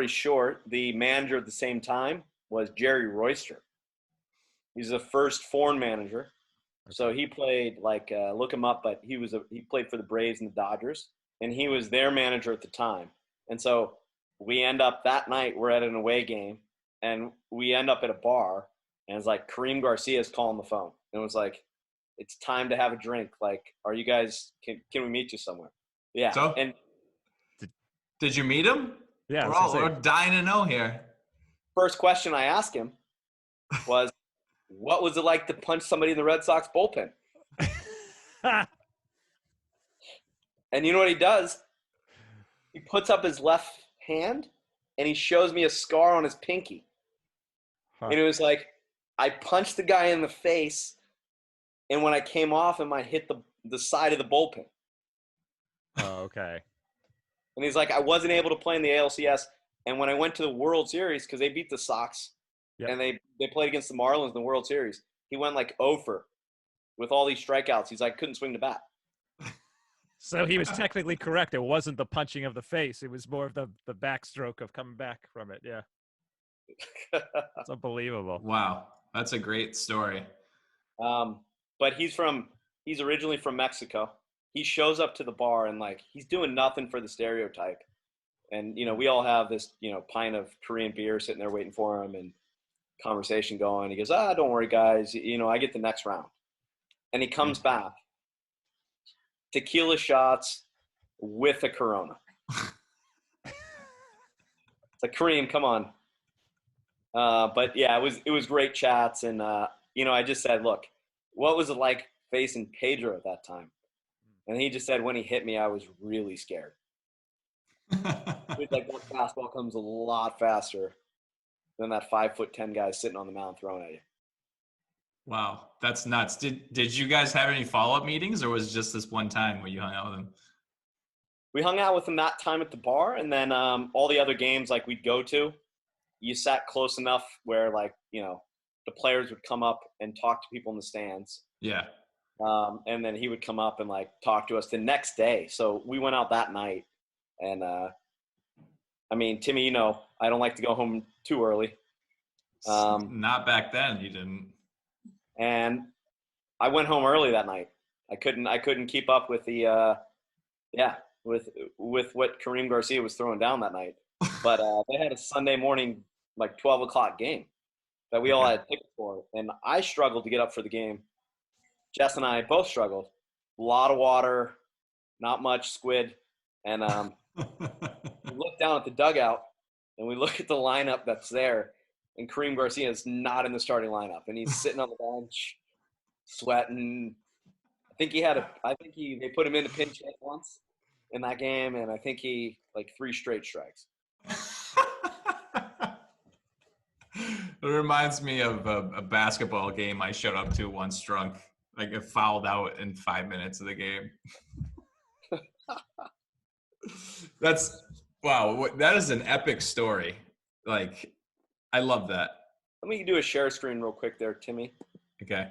short, the manager at the same time was Jerry Royster. He's the first foreign manager. So he played look him up, but he played for the Braves and the Dodgers, and he was their manager at the time. And so we end up that night, we're at an away game, and we end up at a bar, and it's Kareem Garcia is calling the phone. And it was it's time to have a drink. Are you guys, can we meet you somewhere? Yeah. So, and did you meet him? Yeah. We're dying to know here. First question I asked him was, what was it like to punch somebody in the Red Sox bullpen? And you know what he does? He puts up his left hand and he shows me a scar on his pinky. Huh. And it was I punched the guy in the face, and when I came off him, I hit the side of the bullpen. Oh, okay. And he's I wasn't able to play in the ALCS And when I went to the World Series, because they beat the Sox, and they played against the Marlins in the World Series, he went like 0 for with all these strikeouts. He's like, couldn't swing the bat. So he was technically correct. It wasn't the punching of the face. It was more of the backstroke of coming back from it. Yeah. That's unbelievable. Wow. That's a great story. But he's originally from Mexico. He shows up to the bar and like, he's doing nothing for the stereotype. And, we all have this, pint of Korean beer sitting there waiting for him and conversation going. He goes, don't worry guys. I get the next round. And he comes back, tequila shots with a Corona. It's like, Kareem, come on. But yeah, it was great chats. And, I just said, look, what was it like facing Pedro at that time? And he just said, when he hit me, I was really scared. It's like that fastball comes a lot faster than that 5'10" guy sitting on the mound throwing at you. Wow, that's nuts. Did you guys have any follow-up meetings, or was it just this one time where you hung out with him? We hung out with him that time at the bar, and then all the other games like we'd go to, you sat close enough where like, the players would come up and talk to people in the stands. Yeah. And then he would come up and like talk to us the next day. So we went out that night, and Timmy, I don't like to go home too early. Not back then, you didn't. And I went home early that night. I couldn't keep up with the with what Kareem Garcia was throwing down that night. But they had a Sunday morning like 12 o'clock game that we all had tickets for, and I struggled to get up for the game. Jess and I both struggled. A lot of water, not much squid, and we look down at the dugout and we look at the lineup that's there. And Kareem Garcia is not in the starting lineup, and he's sitting on the bench, sweating. They put him in a pinch hit once in that game, and I think he like 3 straight strikes. It reminds me of a basketball game I showed up to once drunk. Like I fouled out in 5 minutes of the game. That's wow. That is an epic story. Like. I love that. Let me do a share screen real quick there, Timmy. Okay.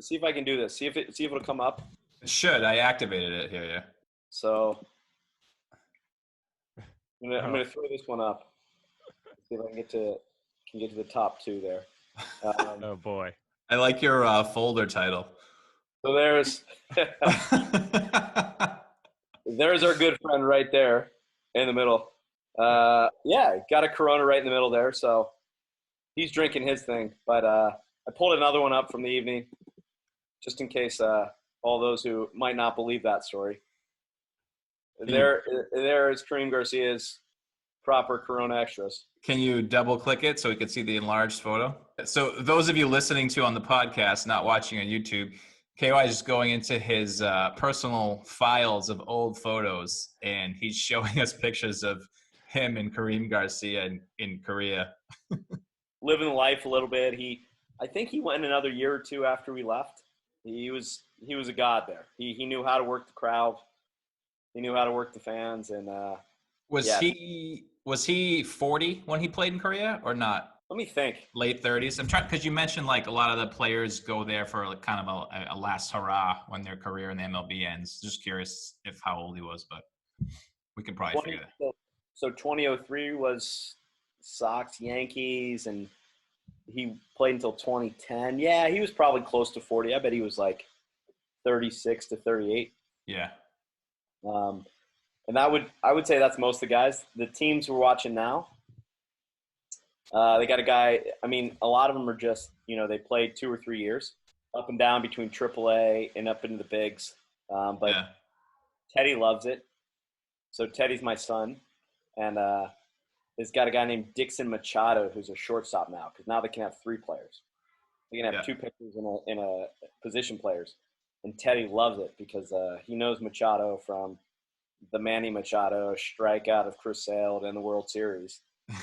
See if I can do this. See if it'll come up. It should. I activated it here, yeah. So I'm gonna throw this one up. See if I can get to the top 2 there. Oh boy. I like your folder title. So there's there's our good friend right there in the middle. Got a Corona right in the middle there. So he's drinking his thing, but I pulled another one up from the evening just in case all those who might not believe that story. There is Kareem Garcia's proper Corona extras. Can you double click it so we can see the enlarged photo? So those of you listening to on the podcast, not watching on YouTube, KY is going into his personal files of old photos, and he's showing us pictures of him and Kareem Garcia in Korea. Living life a little bit. I think he went another year or 2 after we left. He was a god there. He knew how to work the crowd. He knew how to work the fans. And was he 40 when he played in Korea or not? Let me think. Late 30s. I'm trying because you mentioned like a lot of the players go there for like kind of a last hurrah when their career in the MLB ends. Just curious if how old he was, but we can probably figure that. So 2003 was Sox, Yankees, and he played until 2010. Yeah, he was probably close to 40. I bet he was like 36 to 38. Yeah. And I would say that's most of the guys. The teams we're watching now, they got a guy. A lot of them are just they played 2 or 3 years, up and down between AAA and up into the bigs. But yeah. Teddy loves it. So Teddy's my son, and he's got a guy named Dixon Machado who's a shortstop now, because now they can have 3 players. They can have 2 pitchers in a position players, and Teddy loves it because he knows Machado from the Manny Machado strikeout of Chris Sale in the World Series, and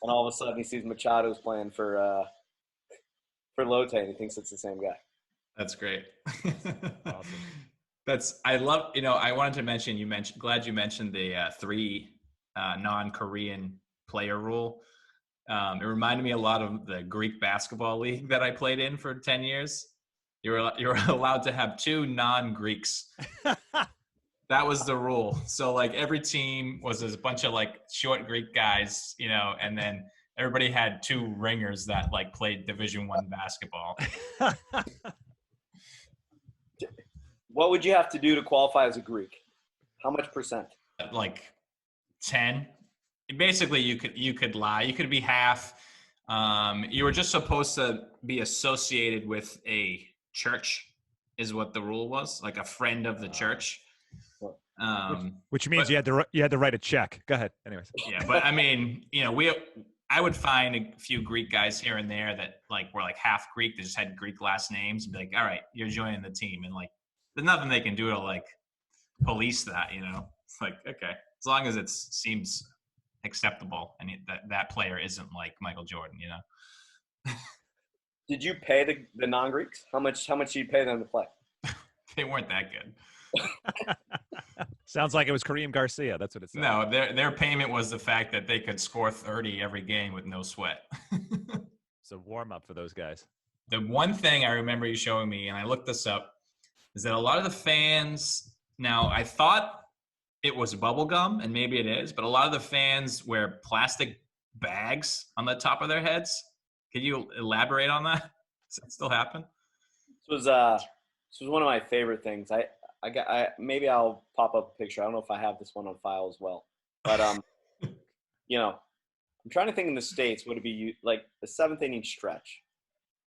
all of a sudden he sees Machado's playing for Lotte, and he thinks it's the same guy. That's great. Awesome. I wanted to mention, glad you mentioned the 3 non-Korean player rule. It reminded me a lot of the Greek basketball league that I played in for 10 years. You're allowed to have 2 non-Greeks. That was the rule. So like every team was a bunch of like short Greek guys, and then everybody had 2 ringers that like played Division I basketball. What would you have to do to qualify as a Greek? How much percent? Like 10. Basically, you could lie. You could be half. You were just supposed to be associated with a church, is what the rule was, like a friend of the church. Which means you had to write a check. Go ahead. Anyways. Yeah, but I mean, I would find a few Greek guys here and there that like were like half Greek. They just had Greek last names and be like, all right, you're joining the team. And like, there's nothing they can do to like police that, It's like, okay, as long as it seems acceptable and that player isn't like Michael Jordan, Did you pay the non-Greeks? How much did you pay them to play? They weren't that good. Sounds like it was Kareem Garcia. That's what it said. No, their payment was the fact that they could score 30 every game with no sweat. It's a warm up for those guys. The one thing I remember you showing me, and I looked this up, is that a lot of the fans, now I thought it was bubble gum, and maybe it is, but a lot of the fans wear plastic bags on the top of their heads. Can you elaborate on that? Does that still happen? This was one of my favorite things. Maybe I'll pop up a picture. I don't know if I have this one on file as well, but I'm trying to think in the States, would it be like the 7th inning stretch?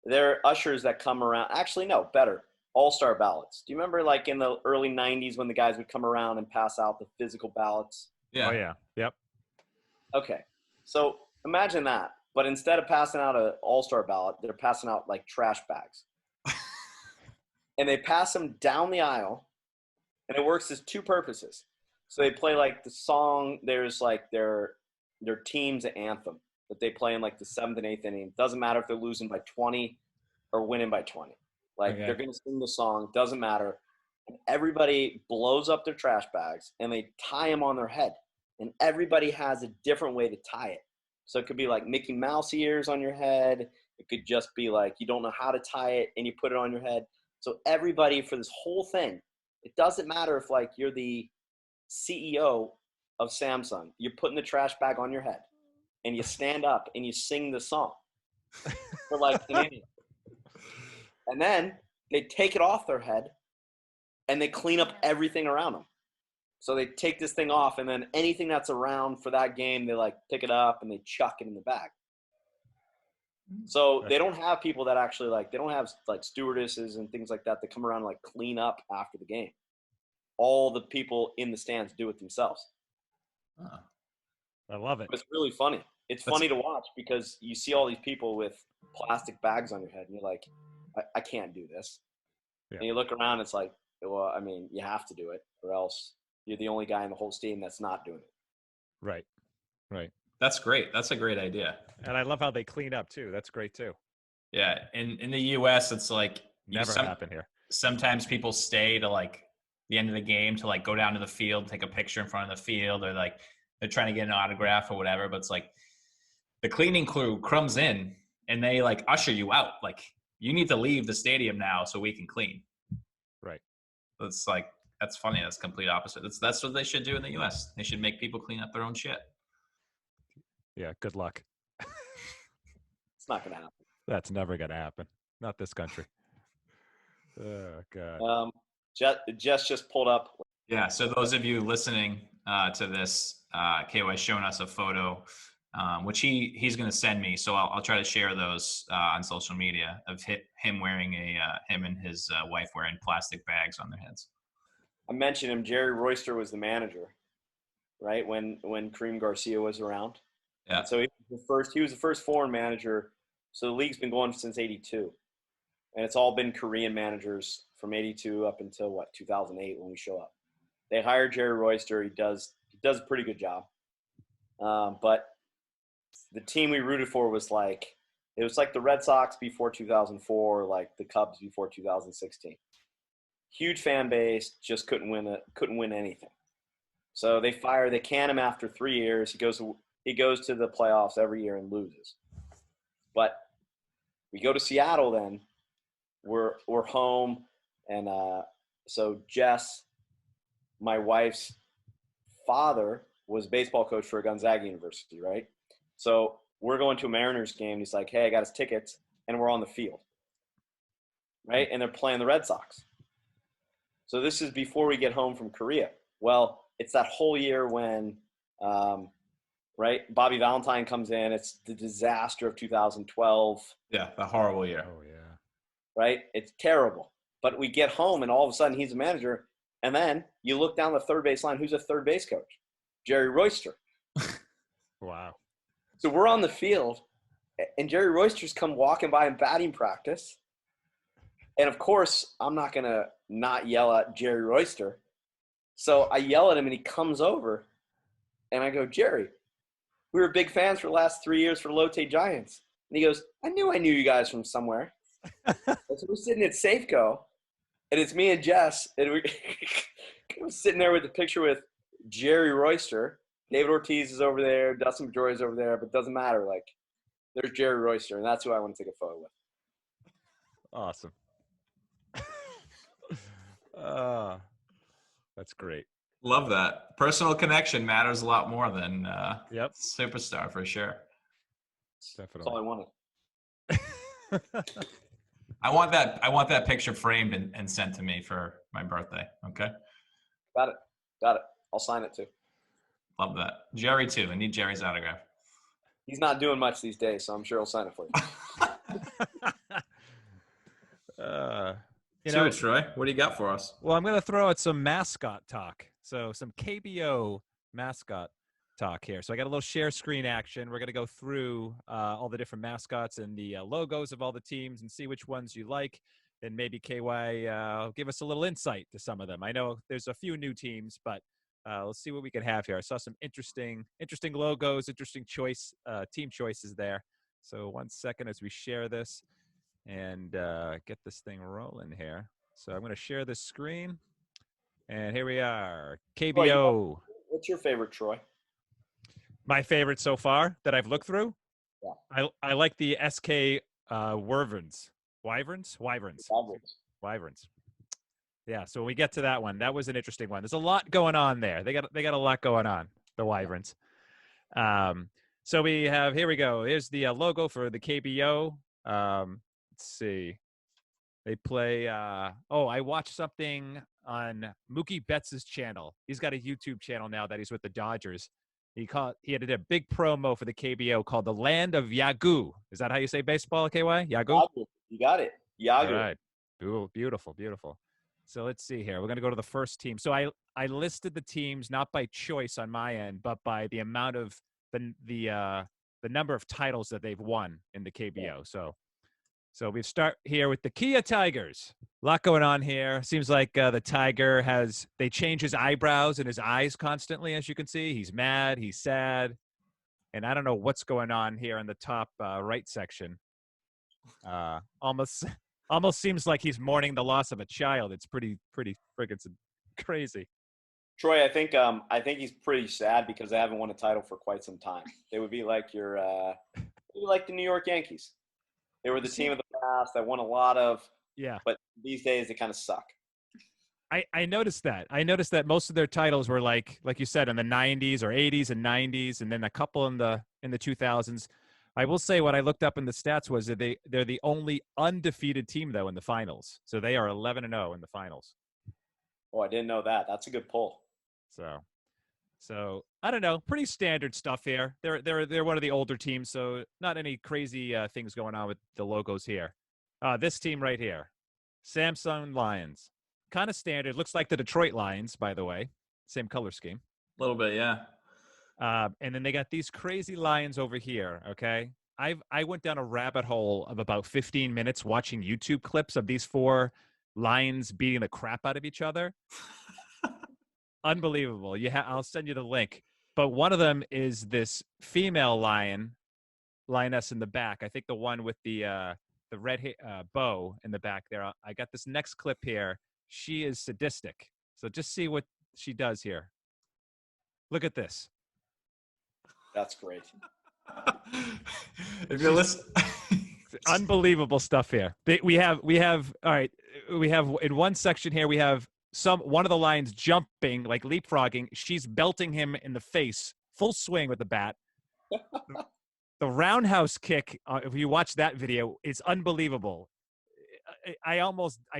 There are ushers that come around. Actually, no, better. All-star ballots. Do you remember like in the early 90s when the guys would come around and pass out the physical ballots? Yeah. Oh, yeah. Yep. Okay. So imagine that. But instead of passing out an all-star ballot, they're passing out like trash bags. And they pass them down the aisle, and it works as 2 purposes. So they play like the song, there's like their team's anthem that they play in like the 7th and 8th inning. Doesn't matter if they're losing by 20 or winning by 20. Like They're going to sing the song, doesn't matter. And everybody blows up their trash bags and they tie them on their head. And everybody has a different way to tie it. So it could be like Mickey Mouse ears on your head. It could just be like you don't know how to tie it and you put it on your head. So everybody for this whole thing, it doesn't matter if like you're the CEO of Samsung, you're putting the trash bag on your head and you stand up and you sing the song for like an minute. And then they take it off their head and they clean up everything around them. So they take this thing off and then anything that's around for that game, they like pick it up and they chuck it in the bag. So they don't have people that actually like, they don't have like stewardesses and things like that that come around and like clean up after the game. All the people in the stands do it themselves. Oh. I love it. It's really funny. It's funny to watch because you see all these people with plastic bags on your head and you're like, I can't do this. Yeah. And you look around, it's like, well, I mean, you have to do it or else you're the only guy in the whole stadium that's not doing it. Right. That's great. That's a great idea. And I love how they clean up too. That's great too. Yeah. In the US, it's like never happen here. Sometimes people stay to like the end of the game to like go down to the field, take a picture in front of the field, or like they're trying to get an autograph or whatever. But it's like the cleaning crew comes in and they like usher you out. Like you need to leave the stadium now so we can clean. Right. It's like, that's funny. That's complete opposite. That's what they should do in the US. They should make people clean up their own shit. Yeah. Good luck. It's not going to happen. That's never going to happen. Not this country. Oh, God. Jess just pulled up. Yeah. So those of you listening to this, KY's showing us a photo, which he's going to send me. So I'll try to share those on social media of him wearing him and his wife wearing plastic bags on their heads. I mentioned him. Jerry Royster was the manager, right? When Kareem Garcia was around. Yeah. And so he was the first foreign manager. So the league's been going since '82, and it's all been Korean managers from '82 up until 2008 when we show up. They hired Jerry Royster. He does a pretty good job. But the team we rooted for was like the Red Sox before 2004, like the Cubs before 2016. Huge fan base, just couldn't win anything. So they can him after 3 years. He goes he goes to the playoffs every year and loses. But we go to Seattle then. We're home, and so Jess, my wife's father, was baseball coach for Gonzaga University, right? So we're going to a Mariners game. He's like, hey, I got his tickets, and we're on the field, right? And they're playing the Red Sox. So this is before we get home from Korea. Well, it's that whole year when, right, Bobby Valentine comes in. It's the disaster of 2012. Yeah, the horrible year. Oh, yeah. Right? It's terrible. But we get home, and all of a sudden he's a manager. And then you look down the third base line. Who's a third base coach? Jerry Royster. Wow. So we're on the field, and Jerry Royster's come walking by in batting practice. And, of course, I'm not going to not yell at Jerry Royster. So I yell at him, and he comes over. And I go, Jerry, we were big fans for the last 3 years for the Lotte Giants. And he goes, I knew you guys from somewhere. So we're sitting at Safeco, and it's me and Jess, and we're sitting there with the picture with Jerry Royster. David Ortiz is over there, Dustin Pedroia is over there, but it doesn't matter. Like, there's Jerry Royster, and that's who I want to take a photo with. Awesome. That's great. Love that. Personal connection matters a lot more than Yep. superstar for sure. That's all I wanted. I want that picture framed and sent to me for my birthday. Okay. Got it. I'll sign it too. Love that. Jerry too. I need Jerry's autograph. He's not doing much these days, so I'm sure he'll sign it for you. Troy, what do you got for us? Well, I'm going to throw out some mascot talk. So some KBO mascot talk here. So I got a little share screen action. We're going to go through all the different mascots and the logos of all the teams and see which ones you like. And maybe KY give us a little insight to some of them. I know there's a few new teams, but let's see what we can have here. I saw some interesting logos, interesting team choices there. So 1 second as we share this and get this thing rolling here. So I'm going to share this screen. And here we are, KBO. What's your favorite, Troy? My favorite so far that I've looked through? Yeah. I like the SK Wyverns. Wyverns. Yeah, so when we get to that one, that was an interesting one. There's a lot going on there. They got a lot going on, the Wyverns. So we have, here we go. Here's the logo for the KBO. Let's see. They play, I watched something on Mookie Betts' channel. He's got a YouTube channel now that he's with the Dodgers. He had a big promo for the KBO called the Land of Yagoo. Is that how you say baseball, KY? Yagoo? You got it. Yagoo. All right. Beautiful. So let's see here. We're going to go to the first team. So I listed the teams not by choice on my end, but by the amount of the number of titles that they've won in the KBO. So we start here with the Kia Tigers. A lot going on here. Seems like the Tiger they change his eyebrows and his eyes constantly, as you can see. He's mad, he's sad. And I don't know what's going on here in the top right section. Almost seems like he's mourning the loss of a child. It's pretty friggin' crazy. Troy, I think he's pretty sad because they haven't won a title for quite some time. They would be like like the New York Yankees. They were the team of the past that won a lot of. Yeah. But these days they kind of suck. I noticed that. I noticed that most of their titles were like you said, in the 90s or 80s and 90s, and then a couple in the 2000s. I will say what I looked up in the stats was that they're the only undefeated team though in the finals. So they are 11-0 in the finals. Oh, I didn't know that. That's a good pull. So I don't know. Pretty standard stuff here. They're one of the older teams, so not any crazy things going on with the logos here. This team right here, Samsung Lions, kind of standard. Looks like the Detroit Lions, by the way. Same color scheme. A little bit, yeah. And then they got these crazy lions over here. Okay, I went down a rabbit hole of about 15 minutes watching YouTube clips of these four lions beating the crap out of each other. Unbelievable. I'll send you the link. But one of them is this female lioness in the back. I think the one with the red bow in the back there. I got this next clip here. She is sadistic. So just see what she does here. Look at this. That's great. If you listen, Unbelievable stuff here. We have all right. We have in one section here. We have one of the lions jumping, like leapfrogging. She's belting him in the face, full swing with the bat. The roundhouse kick. If you watch that video, it's unbelievable. I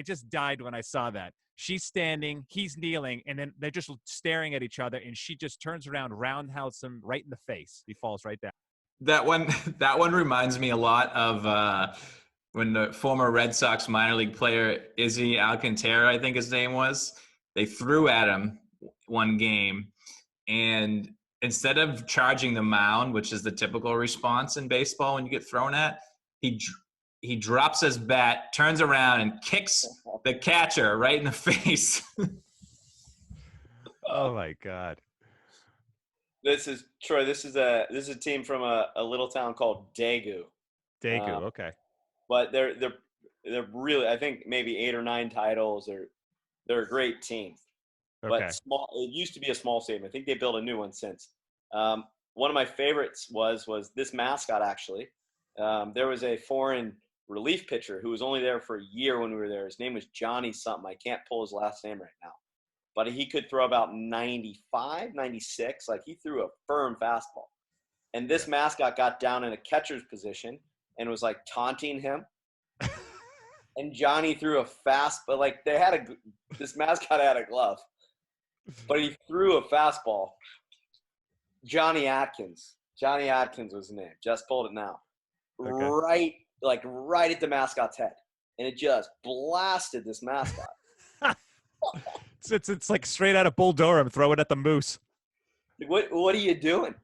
just died when I saw that. She's standing, he's kneeling, and then they're just staring at each other, and she just turns around, roundhouse him right in the face. He falls right down. that one reminds me a lot of when the former Red Sox minor league player Izzy Alcantara, I think his name was, they threw at him one game, and instead of charging the mound, which is the typical response in baseball when you get thrown at, he drops his bat, turns around, and kicks the catcher right in the face. Oh my God. This is Troy. This is a team from a little town called Daegu. Daegu, okay. But they're really, I think maybe 8 or 9 titles. They're a great team. Okay. But small. It used to be a small stadium. I think they built a new one since. One of my favorites was this mascot actually. There was a foreign relief pitcher who was only there for a year when we were there. His name was Johnny something. I can't pull his last name right now. But he could throw about 95, 96. Like, he threw a firm fastball. And this mascot got down in a catcher's position and was, like, taunting him. And Johnny threw a but, like, this mascot had a glove. But he threw a fastball. Johnny Atkins was his name. Just pulled it now. Okay. Right at the mascot's head. And it just blasted this mascot. It's like straight out of Bull Durham, throw it at the moose. What are you doing?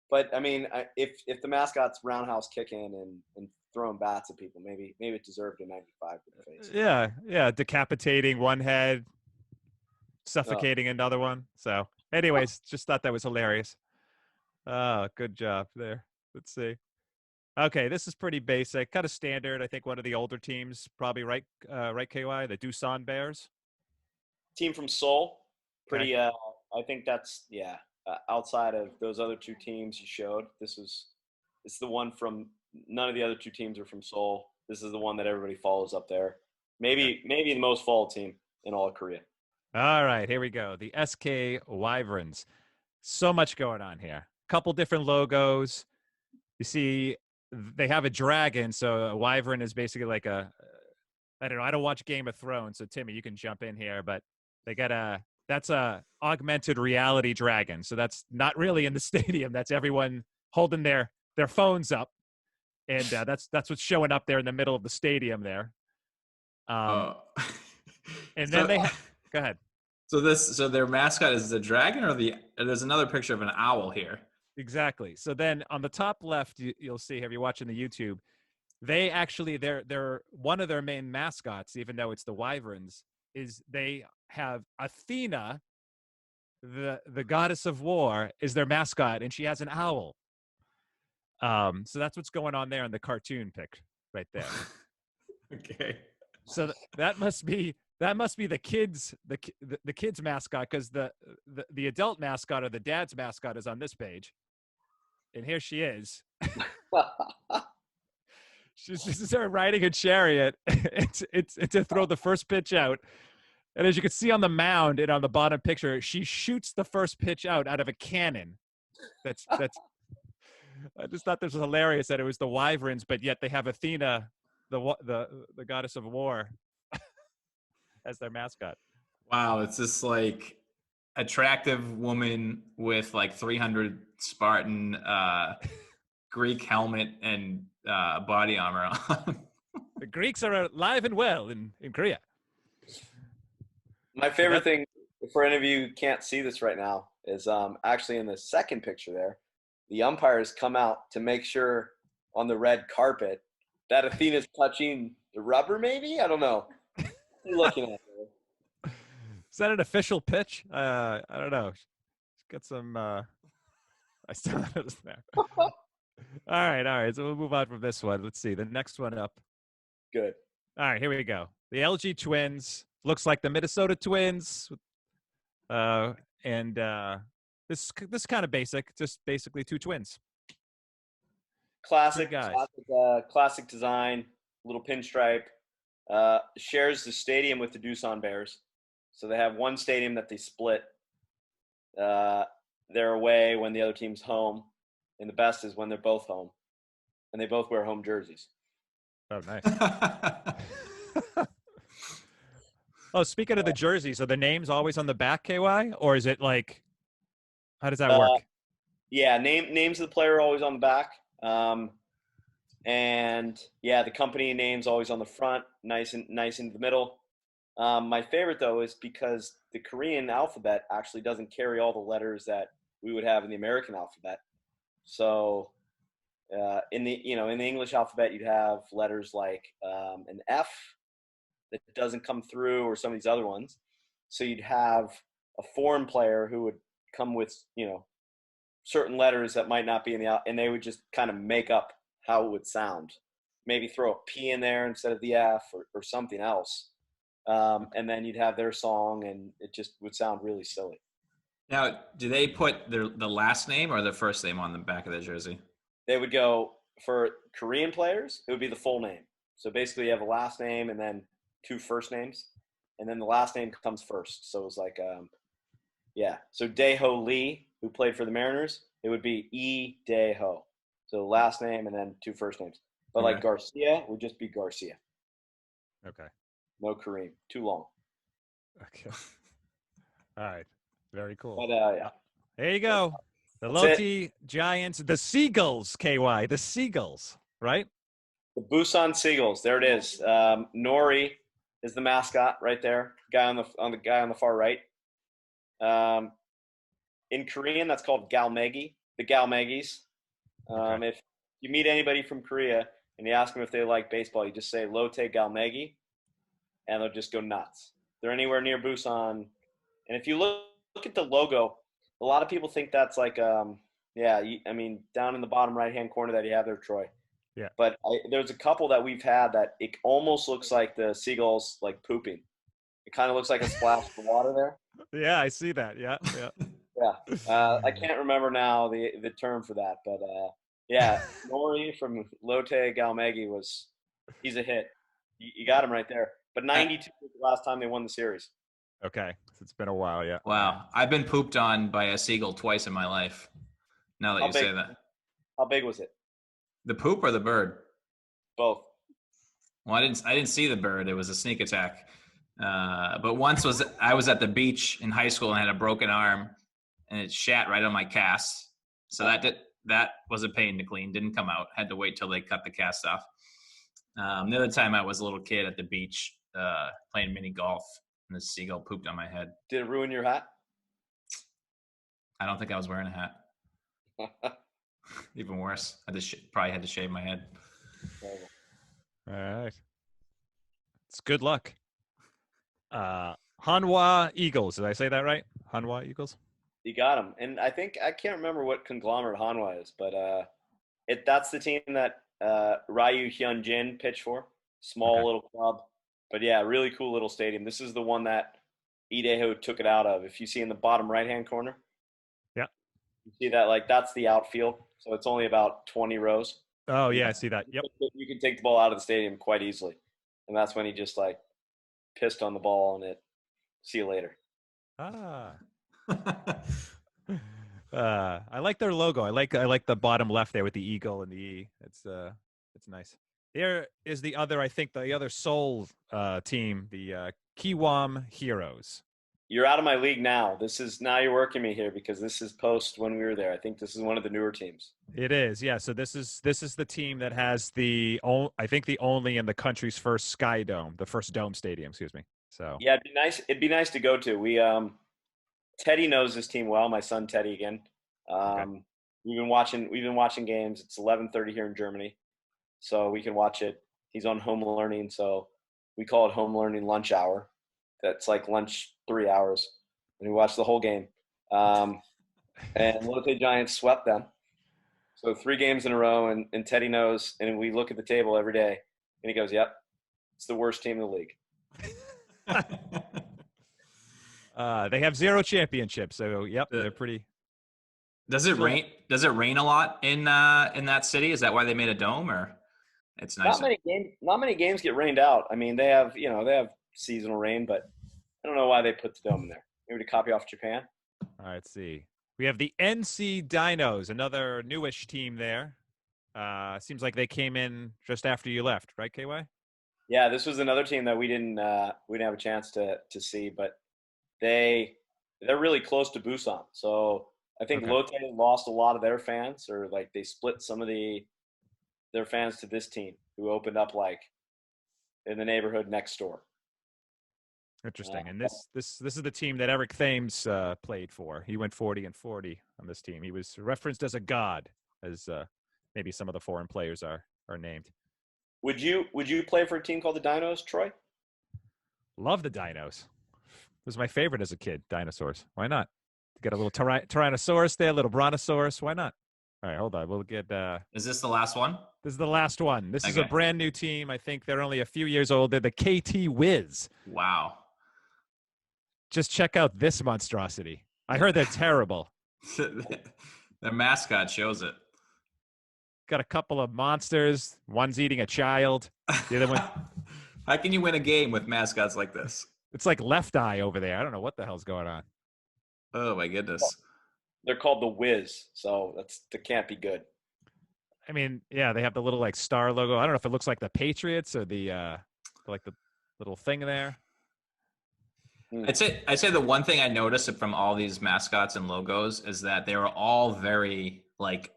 But I mean, if the mascot's roundhouse kicking and throwing bats at people, maybe it deserved a 95 to the face. Yeah, decapitating one head, suffocating another one. So, anyways, just thought that was hilarious. Oh, good job there. Let's see. Okay, this is pretty basic, kind of standard. I think one of the older teams, probably right, KY, the Doosan Bears. Team from Seoul, pretty. Okay. I think that's outside of those other 2 teams you showed. It's the one from. None of the other 2 teams are from Seoul. This is the one that everybody follows up there. Maybe the most followed team in all of Korea. All right, here we go. The SK Wyverns. So much going on here. Couple different logos. You see, they have a dragon, so a wyvern is basically like I don't know. I don't watch Game of Thrones, so Timmy, you can jump in here, but they got that's a augmented reality dragon. So that's not really in the stadium. That's everyone holding their phones up. And that's what's showing up there in the middle of the stadium there. And then go ahead. So their mascot is the dragon, or there's another picture of an owl here. Exactly. So then on the top left, you'll see, if you're watching the YouTube, they actually, they're one of their main mascots, even though it's the Wyverns, is they have Athena, the goddess of war, is their mascot, and she has an owl. So that's what's going on there in the cartoon pic right there. Okay. So that must be the kids mascot, because the adult mascot or the dad's mascot is on this page, and here she is. She's her riding a chariot it's to throw the first pitch out, and as you can see on the mound and on the bottom picture, she shoots the first pitch out of a cannon. That's. I just thought this was hilarious that it was the Wyverns, but yet they have Athena, the goddess of war, as their mascot. Wow, it's this like attractive woman with like 300 Spartan Greek helmet and body armor on. The Greeks are alive and well in Korea. My favorite thing, for any of you who can't see this right now, is actually in the second picture there. The umpires come out to make sure on the red carpet that Athena's touching the rubber, maybe? I don't know. What are you looking at there? Is that an official pitch? I don't know. Let's get some. I still don't understand. All right. So we'll move on from this one. Let's see the next one up. Good. All right, here we go. The LG Twins looks like the Minnesota Twins, and This kind of basic, just basically two twins. Classic, Good guys. classic design, little pinstripe. Shares the stadium with the Doosan Bears. So they have one stadium that they split. They're away when the other team's home. And the best is when they're both home. And they both wear home jerseys. Oh, nice. Oh, speaking of the jerseys, are the names always on the back, KY? Or is it like, how does that work? Yeah, names of the player are always on the back. And yeah, the company name's always on the front, nice into the middle. My favorite though is because the Korean alphabet actually doesn't carry all the letters that we would have in the American alphabet. So in the English alphabet, you'd have letters like an F that doesn't come through, or some of these other ones. So you'd have a foreign player who would come with certain letters that might not be in the and they would just kind of make up how it would sound. Maybe throw a P in there instead of the F, or something else. And then you'd have their song, and it just would sound really silly. Now, do they put the last name or the first name on the back of the jersey? They would go, for Korean players, it would be the full name. So basically you have a last name and then two first names, and then the last name comes first. So it was like, so Dae-ho Lee, who played for the Mariners, it would be E Dae-ho. So last name and then two first names. But like Garcia would just be Garcia. Okay. No Kareem. Too long. Okay. All right. Very cool. But yeah. There you go. The Lotte Giants, the Seagulls, KY, the Seagulls, right? The Busan Seagulls. There it is. Nori is the mascot right there. Guy on the far right. In Korean, that's called galmegi. The galmegis. Okay. If you meet anybody from Korea and you ask them if they like baseball, you just say Lotte galmegi, and they'll just go nuts. If they're anywhere near Busan, and if you look at the logo, a lot of people think that's like, down in the bottom right-hand corner that you have there, Troy. Yeah. But there's a couple that we've had that it almost looks like the seagulls like pooping. It kind of looks like a splash of water there. Yeah, I see that. Yeah. Yeah. I can't remember now the term for that, but Nori from Lotte Galmegi he's a hit. You got him right there. But 92 was the last time they won the series. Okay. It's been a while, yeah. Wow. I've been pooped on by a seagull twice in my life. Now that say that. How big was it? The poop or the bird? Both. Well, I didn't see the bird. It was a sneak attack. But once I was at the beach in high school and had a broken arm, and it shat right on my cast. So that was a pain to clean. Didn't come out. Had to wait till they cut the cast off. The other time I was a little kid at the beach playing mini golf, and the seagull pooped on my head. Did it ruin your hat? I don't think I was wearing a hat. Even worse. I just probably had to shave my head. All right. It's good luck. Hanwha Eagles. Did I say that right? Hanwha Eagles? You got him. And I can't remember what conglomerate Hanwha is, but that's the team that Ryu Hyunjin pitched for. Small little club. But yeah, really cool little stadium. This is the one that Ideho took it out of. If you see in the bottom right-hand corner. Yeah. You see that, that's the outfield. So it's only about 20 rows. Oh, yeah, I see that. Yep. You can take the ball out of the stadium quite easily. And that's when he just, pissed on the ball and it. See you later. Ah. I like their logo. I like the bottom left there with the eagle and the E. It's nice. There is the other Seoul team, the Kiwam Heroes. You're out of my league now. Now you're working me here because this is post when we were there. I think this is one of the newer teams. It is, yeah. So this is the team that has the only in the country's first Sky Dome, the first dome stadium. Excuse me. So yeah, it'd be nice to go to. We Teddy knows this team well. My son Teddy again. We've been watching games. It's 11:30 here in Germany, so we can watch it. He's on home learning, so we call it home learning lunch hour. That's like lunch 3 hours, and we watch the whole game. And Lotte Giants swept them. So 3 games in a row, and Teddy knows, and we look at the table every day, and he goes, "Yep, it's the worst team in the league." They have 0 championships, so yep, they're pretty Does it rain? Does it rain a lot in that city? Is that why they made a dome, or it's nice? Not many games get rained out. I mean, they have seasonal rain, but I don't know why they put the dome in there. Maybe to copy off Japan. All right, let's see. We have the NC Dinos, another newish team there. Seems like they came in just after you left, right, KY? Yeah, this was another team that we didn't have a chance to see, but they're really close to Busan. So I think Lotte lost a lot of their fans, or like they split some of their fans to this team, who opened up like in the neighborhood next door. Interesting. And this is the team that Eric Thames played for. He went 40-40 on this team. He was referenced as a god, as maybe some of the foreign players are named. Would you play for a team called the Dinos, Troy? Love the Dinos. It was my favorite as a kid, dinosaurs. Why not? Get a little Tyrannosaurus there, a little Brontosaurus. Why not? All right, hold on. We'll get Is this the last one? This is the last one. This is a brand new team. I think they're only a few years old. They're the KT Wiz. Wow. Just check out this monstrosity. I heard they're terrible. Their mascot shows it. Got a couple of monsters. One's eating a child. The other one. How can you win a game with mascots like this? It's like Left Eye over there. I don't know what the hell's going on. Oh my goodness. They're called the Wiz, so that can't be good. I mean, yeah, they have the little like star logo. I don't know if it looks like the Patriots or the like the little thing there. I'd say the one thing I noticed from all these mascots and logos is that they were all very like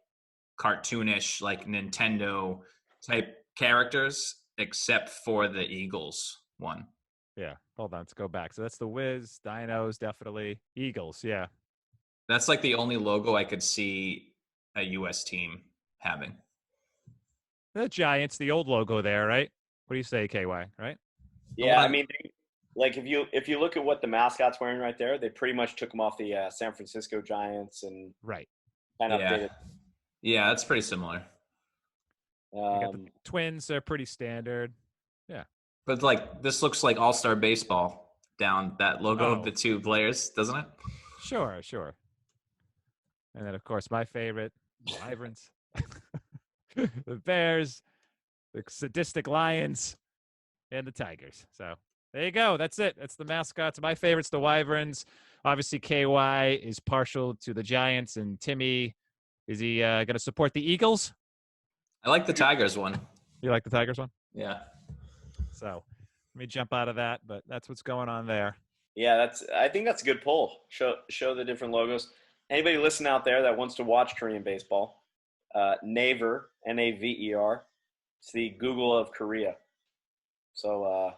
cartoonish, like Nintendo type characters, except for the Eagles one. Yeah, hold on, let's go back. So that's the Wiz, Dinos, definitely Eagles. Yeah, that's like the only logo I could see a U.S. team having. The Giants, the old logo there, right? What do you say, KY? Right? Yeah, I mean, like if you look at what the mascot's wearing right there, they pretty much took them off the San Francisco Giants and right. kind of updated. Yeah, that's pretty similar. You got the Twins, they're pretty standard. Yeah. But like this looks like All-Star Baseball down that logo of the two players, doesn't it? Sure. And then of course my favorite, the Wyverns, the Bears, the sadistic Lions, and the Tigers. So there you go. That's it. That's the mascots. My favorite's the Wyverns. Obviously KY is partial to the Giants, and Timmy, is he going to support the Eagles? I like the Tigers one. You like the Tigers one? Yeah. So let me jump out of that, but that's what's going on there. Yeah, I think that's a good poll. Show the different logos. Anybody listening out there that wants to watch Korean baseball, Naver, Naver, it's the Google of Korea. So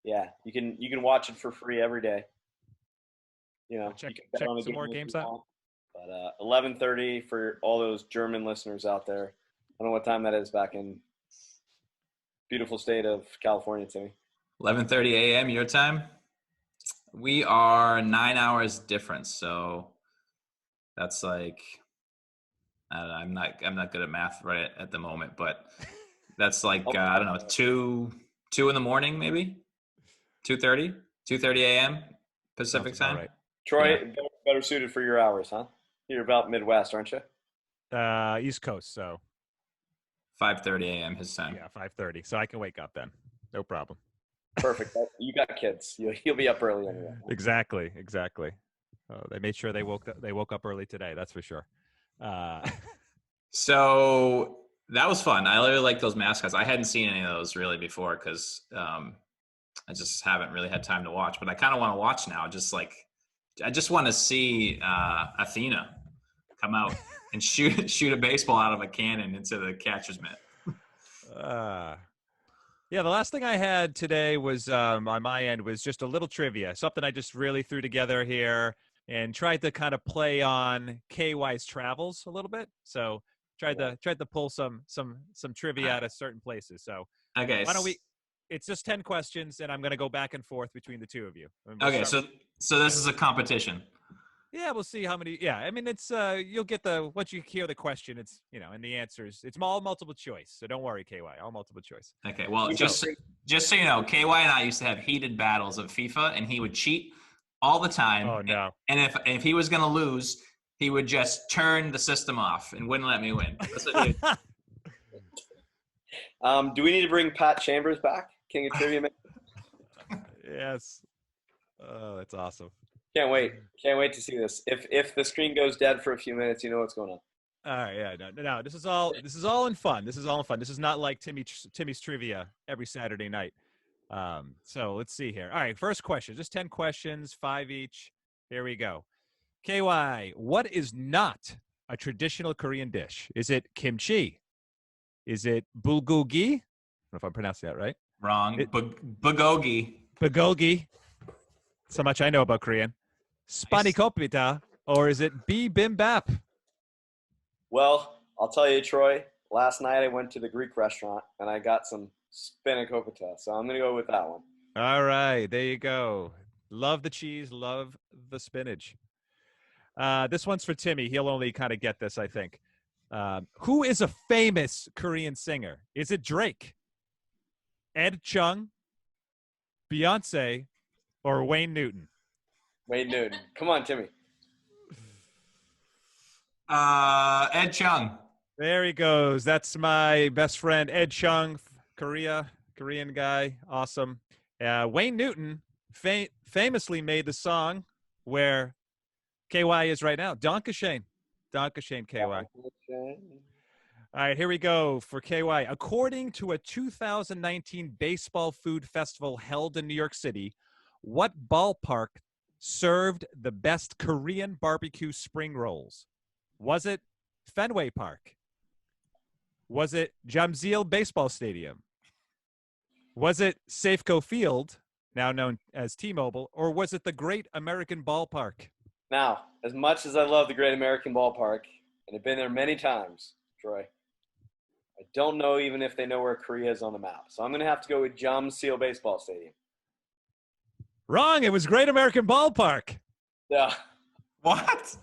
yeah, you can watch it for free every day. You know, check some more games out. But 11:30 for all those German listeners out there. I don't know what time that is back in beautiful state of California, Timmy. 11:30 a.m. your time. We are 9 hours difference, so that's like I'm not good at math right at the moment, but that's like I don't know, 2 in the morning maybe, 2:30 a.m. Pacific time. Right. Troy, better suited for your hours, huh? You're about Midwest, aren't you? East Coast, so 5:30 a.m. his time. Yeah, 5:30. So I can wake up then. No problem. Perfect. You got kids. You'll be up early anyway. Exactly. They made sure they woke up early today. That's for sure. So that was fun. I really like those mascots. I hadn't seen any of those really before because I just haven't really had time to watch. But I kind of want to watch now. I just want to see Athena come out and shoot a baseball out of a cannon into the catcher's mitt. Yeah, the last thing I had today was on my end was just a little trivia, something I just really threw together here and tried to kind of play on KY's travels a little bit. So tried to pull some trivia out of certain places. So okay, why don't we? It's just 10 questions, and I'm going to go back and forth between the two of you. Okay, so this is a competition. Yeah, we'll see how many. Yeah, I mean, it's you'll get once you hear the question, it's and the answers. It's all multiple choice, so don't worry, KY, all multiple choice. Okay, well, just so you know, KY and I used to have heated battles of FIFA, and he would cheat all the time. Oh no! And if he was going to lose, he would just turn the system off and wouldn't let me win. That's what he would. Do we need to bring Pat Chambers back, King of Trivia? Yes. Oh, that's awesome. Can't wait. Can't wait to see this. If the screen goes dead for a few minutes, you know what's going on. All right, yeah, no. This is all in fun. This is all in fun. This is not like Timmy's trivia every Saturday night. So let's see here. All right, first question. Just 10 questions, 5 each. Here we go. KY, what is not a traditional Korean dish? Is it kimchi? Is it bulgogi? I don't know if I'm pronouncing that right. Wrong. Bulgogi. Bulgogi. So much I know about Korean. Spanikopita, or is it bibimbap? Well, I'll tell you, Troy, last night I went to the Greek restaurant and I got some spanakopita, so I'm going to go with that one. All right, there you go. Love the cheese, love the spinach. This one's for Timmy. He'll only kind of get this, I think. Who is a famous Korean singer? Is it Drake, Ed Chung, Beyonce, or Wayne Newton? Wayne Newton. Come on, Timmy. Ed Chung. There he goes. That's my best friend, Ed Chung, Korean guy. Awesome. Wayne Newton famously made the song where KY is right now. Dankeschön. Dankeschön, KY. All right, here we go for KY. According to a 2019 baseball food festival held in New York City, what ballpark served the best Korean barbecue spring rolls? Was it Fenway Park? Was it Jamsil Baseball Stadium? Was it Safeco Field, now known as T-Mobile, or was it the Great American Ballpark? Now, as much as I love the Great American Ballpark, and have been there many times, Troy, I don't know even if they know where Korea is on the map. So I'm going to have to go with Jamsil Baseball Stadium. Wrong. It was Great American Ballpark. Yeah. What?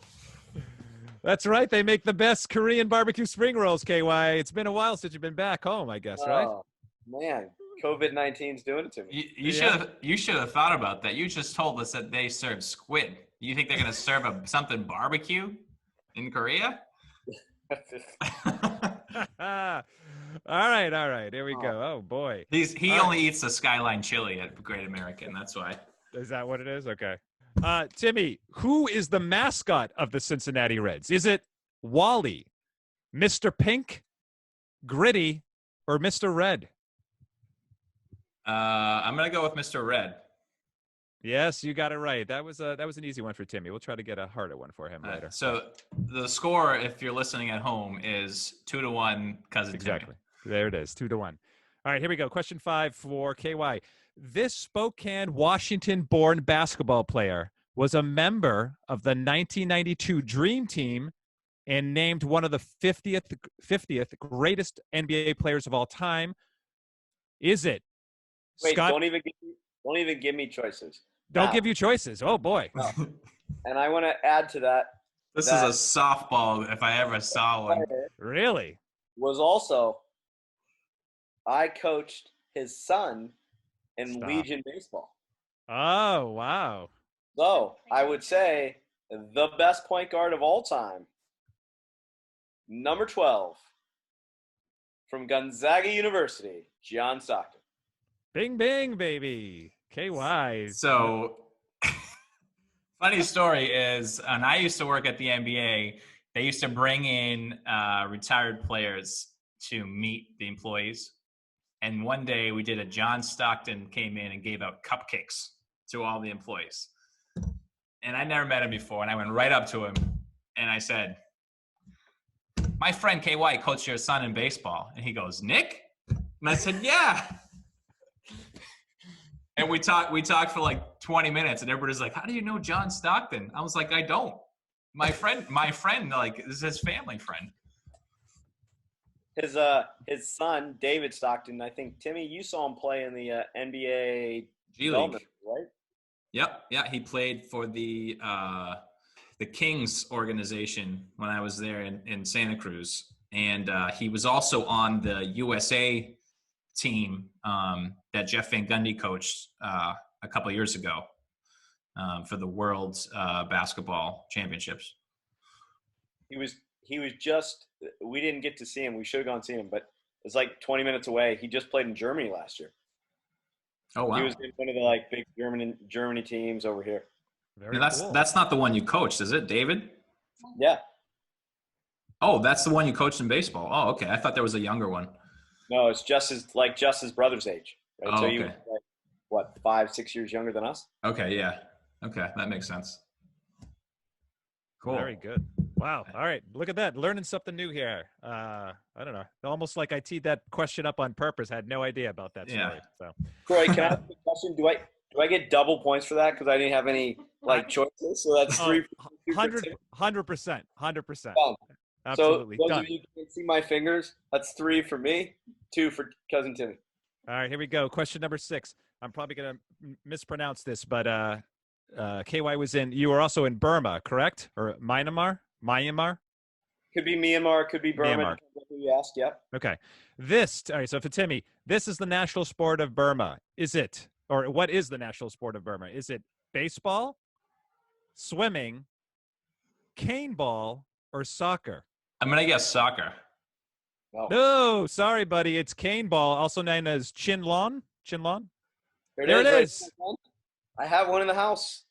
That's right. They make the best Korean barbecue spring rolls, KY. It's been a while since you've been back home, I guess, right? Oh, man. COVID-19's doing it to me. You should have thought about that. You just told us that they serve squid. You think they're going to serve something barbecue in Korea? All right. Here we go. Oh, boy. He only eats the Skyline chili at Great American. That's why. Is that what it is? Okay. Timmy, who is the mascot of the Cincinnati Reds? Is it Wally, Mr. Pink, Gritty, or Mr. Red? I'm going to go with Mr. Red. Yes, you got it right. That was an easy one for Timmy. We'll try to get a harder one for him later. So the score, if you're listening at home, is 2-1 cousin Exactly. Timmy. There it is, 2-1. All right, here we go. Question 5 for KY. This Spokane, Washington-born basketball player was a member of the 1992 Dream Team and named one of the 50th greatest NBA players of all time. Is it? Wait, Scott? don't even give me choices. Don't give you choices. Oh, boy. No. And I want to add to that. This is a softball if I ever saw one. Really? Was also, I coached his son in Legion Baseball. Oh, wow. So I would say the best point guard of all time, number 12, from Gonzaga University, John Stockton. Bing, bing, baby. KY. So, funny story is, when I used to work at the NBA, they used to bring in retired players to meet the employees. And one day we did John Stockton came in and gave out cupcakes to all the employees. And I never met him before. And I went right up to him and I said, "My friend KY coached your son in baseball." And he goes, "Nick?" And I said, "Yeah." And we talked for like 20 minutes and everybody's like, "How do you know John Stockton?" I was like, "I don't. My friend, like, this is his family friend." His son, David Stockton, I think, Timmy, you saw him play in the NBA G League, right? Yep. Yeah, he played for the Kings organization when I was there in Santa Cruz. And he was also on the USA team that Jeff Van Gundy coached a couple of years ago for the World Basketball Championships. he was just. We didn't get to see him. We should have gone see him, but it's like 20 minutes away. He just played in Germany last year. Oh wow! He was in one of the big Germany teams over here. Very cool. That's not the one you coached, is it, David? Yeah. Oh, that's the one you coached in baseball. Oh, okay. I thought there was a younger one. No, it's just his brother's age, right? Oh, So okay. he was what, 5-6 years younger than us? Okay, yeah. Okay, that makes sense. Cool. Very good. Wow. All right. Look at that. Learning something new here. I don't know. Almost like I teed that question up on purpose. Had no idea about that story. Yeah. So, Troy, can I ask you a question? Do I get double points for that because I didn't have any choices? So that's 3 for 100%. 100%. Done. Absolutely. So those done. of you who can't see my fingers, that's 3 for me, 2 for Cousin Timmy. All right, here we go. Question number 6. I'm probably going to mispronounce this, but KY was you were also in Burma, correct? Or Myanmar? Could be Myanmar, could be Burma. Myanmar. Who you asked, yep. Okay. All right, so for Timmy, this is the national sport of Burma. What is the national sport of Burma? Is it baseball, swimming, cane ball, or soccer? I'm going to guess soccer. No, sorry, buddy. It's cane ball, also known as chinlon. Chinlon? There it is. I have one in the house.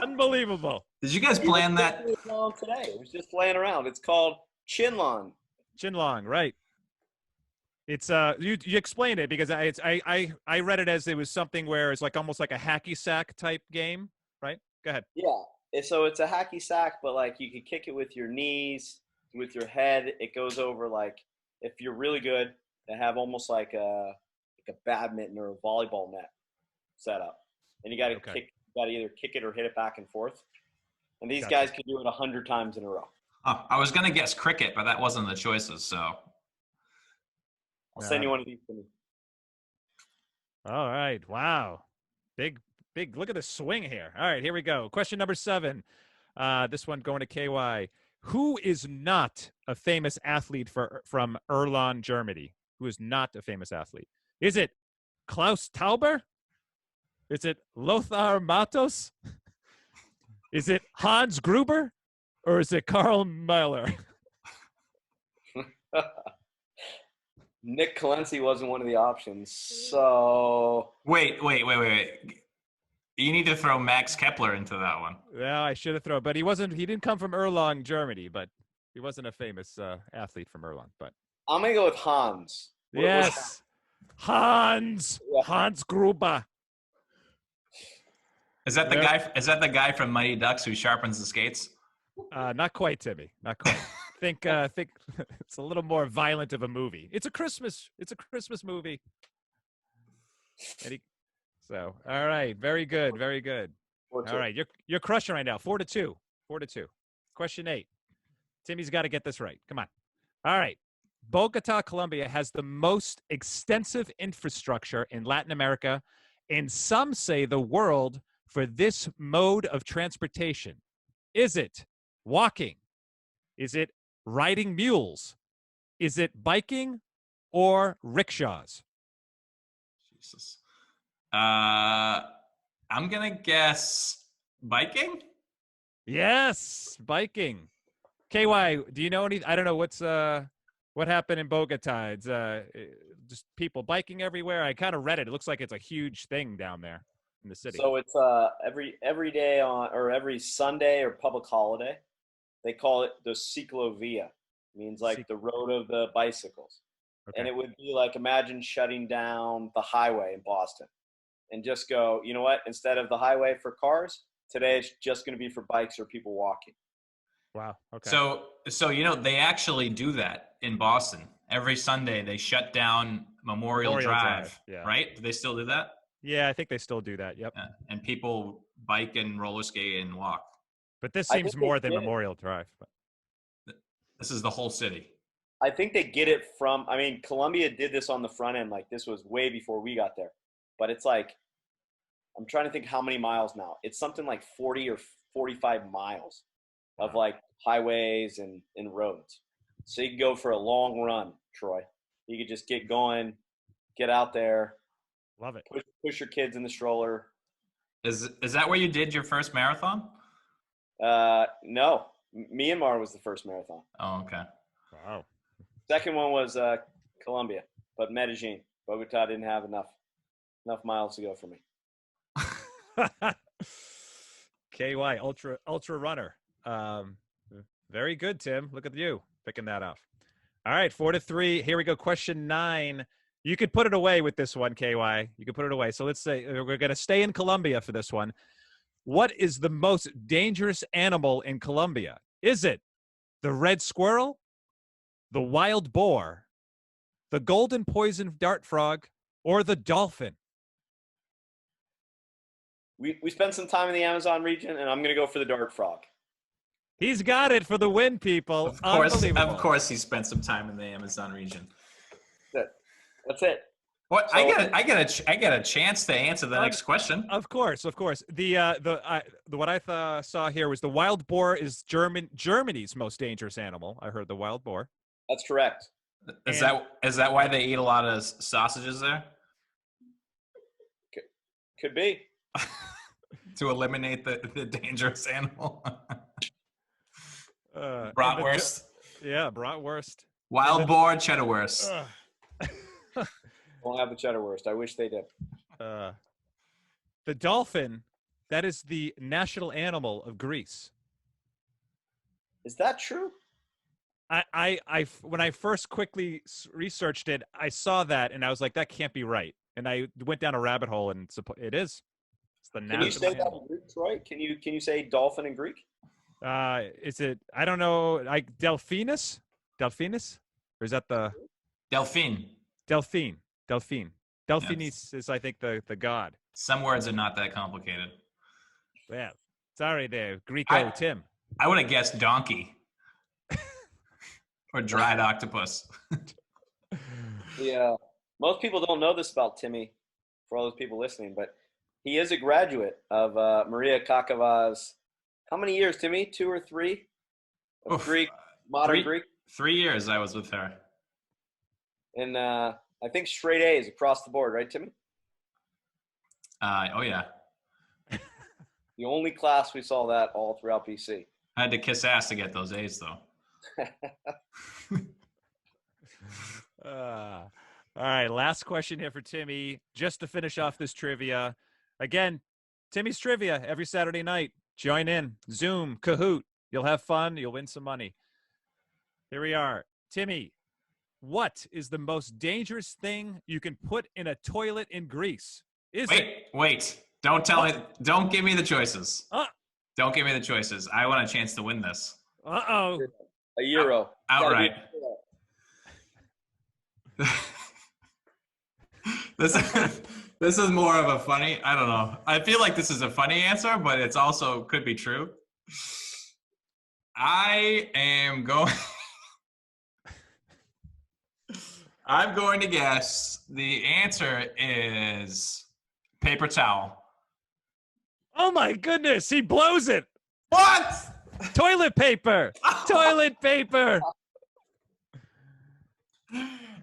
Unbelievable. Did you guys plan that? Today. It was just laying around. It's called chinlon. Chinlon, right. It's you explained it because I read it as it was something where it's almost like a hacky sack type game, right? Go ahead. Yeah. So it's a hacky sack, but you could kick it with your knees, with your head. It goes over if you're really good, they have almost like a badminton or a volleyball net set up, and you got to either kick it or hit it back and forth. And these guys can do it 100 times in a row. Oh, I was gonna guess cricket, but that wasn't the choices. So I'll send you one of these to me. All right. Wow. Big. Look at the swing here. All right, here we go. Question number 7. This one going to KY. Who is not a famous athlete from Erlangen, Germany? Who is not a famous athlete? Is it Klaus Tauber? Is it Lothar Matos? Is it Hans Gruber? Or is it Karl Müller? Nick Kolentse wasn't one of the options. So wait. You need to throw Max Kepler into that one. Well, I should have thrown, but he didn't come from Erlangen, Germany, but he wasn't a famous athlete from Erlangen. But I'm gonna go with Hans. Yes, Hans. Yeah. Hans Gruber. Is that the guy? Is that the guy from Mighty Ducks who sharpens the skates? Not quite, Timmy. Not quite. think it's a little more violent of a movie. It's a Christmas movie. So, all right, very good. All right, you're crushing right now. 4-2. Question 8. Timmy's got to get this right. Come on. All right. Bogota, Colombia has the most extensive infrastructure in Latin America, and some say the world, for this mode of transportation. Is it walking? Is it riding mules? Is it biking or rickshaws? Jesus. I'm going to guess biking? Yes, biking. KY, do you know any? I don't know what happened in Bogota. It's just people biking everywhere. I kind of read it. It looks like it's a huge thing down there in the city. So it's every day or every Sunday or public holiday, they call it the ciclovia. It means the road of the bicycles. Okay. And it would be imagine shutting down the highway in Boston and just go, you know what, instead of the highway for cars, today it's just going to be for bikes or people walking. Wow. Okay. So they actually do that in Boston. Every Sunday they shut down Memorial Drive, yeah. Right? Do they still do that? Yeah, I think they still do that. Yep. Yeah. And people bike and roller skate and walk. But this seems more than Memorial Drive. But this is the whole city. I think they get it from, Colombia did this on the front end. This was way before we got there. But it's I'm trying to think how many miles now. It's something like 40 or 45 miles of highways and roads. So you can go for a long run, Troy. You could just get going, get out there. Love it. Push your kids in the stroller. Is that where you did your first marathon? No. Myanmar was the first marathon. Oh, okay. Wow. Second one was Colombia, but Medellin. Bogota didn't have enough miles to go for me. KY ultra runner. Very good, Tim. Look at you picking that up. All right, 4-3. Here we go. Question 9. You could put it away with this one, KY. You could put it away. So let's say we're going to stay in Colombia for this one. What is the most dangerous animal in Colombia? Is it the red squirrel, the wild boar, the golden poison dart frog, or the dolphin? We spent some time in the Amazon region, and I'm going to go for the dart frog. He's got it for the win, people. Of course, he spent some time in the Amazon region. That's it. What? So, I get a chance to answer the next question. Of course. What I saw here was the wild boar is Germany's most dangerous animal. I heard the wild boar. That's correct. Is that why they eat a lot of sausages there? Could be. To eliminate the dangerous animal. Bratwurst. Bratwurst. Wild boar, cheddarwurst. Won't have the cheddarwurst. I wish they did. The dolphin, that is the national animal of Greece. Is that true? I when I first quickly researched it, I saw that and I was like, that can't be right. And I went down a rabbit hole, and it is. It's the national animal. Can you say animal. that in Greek, Troy? Can you say dolphin in Greek? Is it? I don't know. Like Delphinus, or is that the Delphine? Delphine. Delphinis Yes. is, I think, the god. Some words are not that complicated. Yeah. Sorry there, Greco Tim. I would have guessed donkey. Or dried octopus. Yeah. Most people don't know this about Timmy, for all those people listening, but he is a graduate of Maria Kakava's, how many years, Timmy? 2 or 3? Of Greek, modern Greek? 3 years I was with her. And I think straight A's across the board, right, Timmy? Oh, yeah. The only class we saw that all throughout BC. I had to kiss ass to get those A's, though. All right, last question here for Timmy, just to finish off this trivia. Again, Timmy's Trivia every Saturday night. Join in. Zoom, Kahoot. You'll have fun. You'll win some money. Here we are. Timmy, what is the most dangerous thing you can put in a toilet in Greece? Wait. Don't tell it. Don't give me the choices. Don't give me the choices. I want a chance to win this. Uh-oh. A euro. Outright. This is more of a funny, I don't know. I feel like this is a funny answer, but it's also could be true. I'm going to guess the answer is paper towel. Oh my goodness, he blows it. What? Toilet paper. Toilet paper.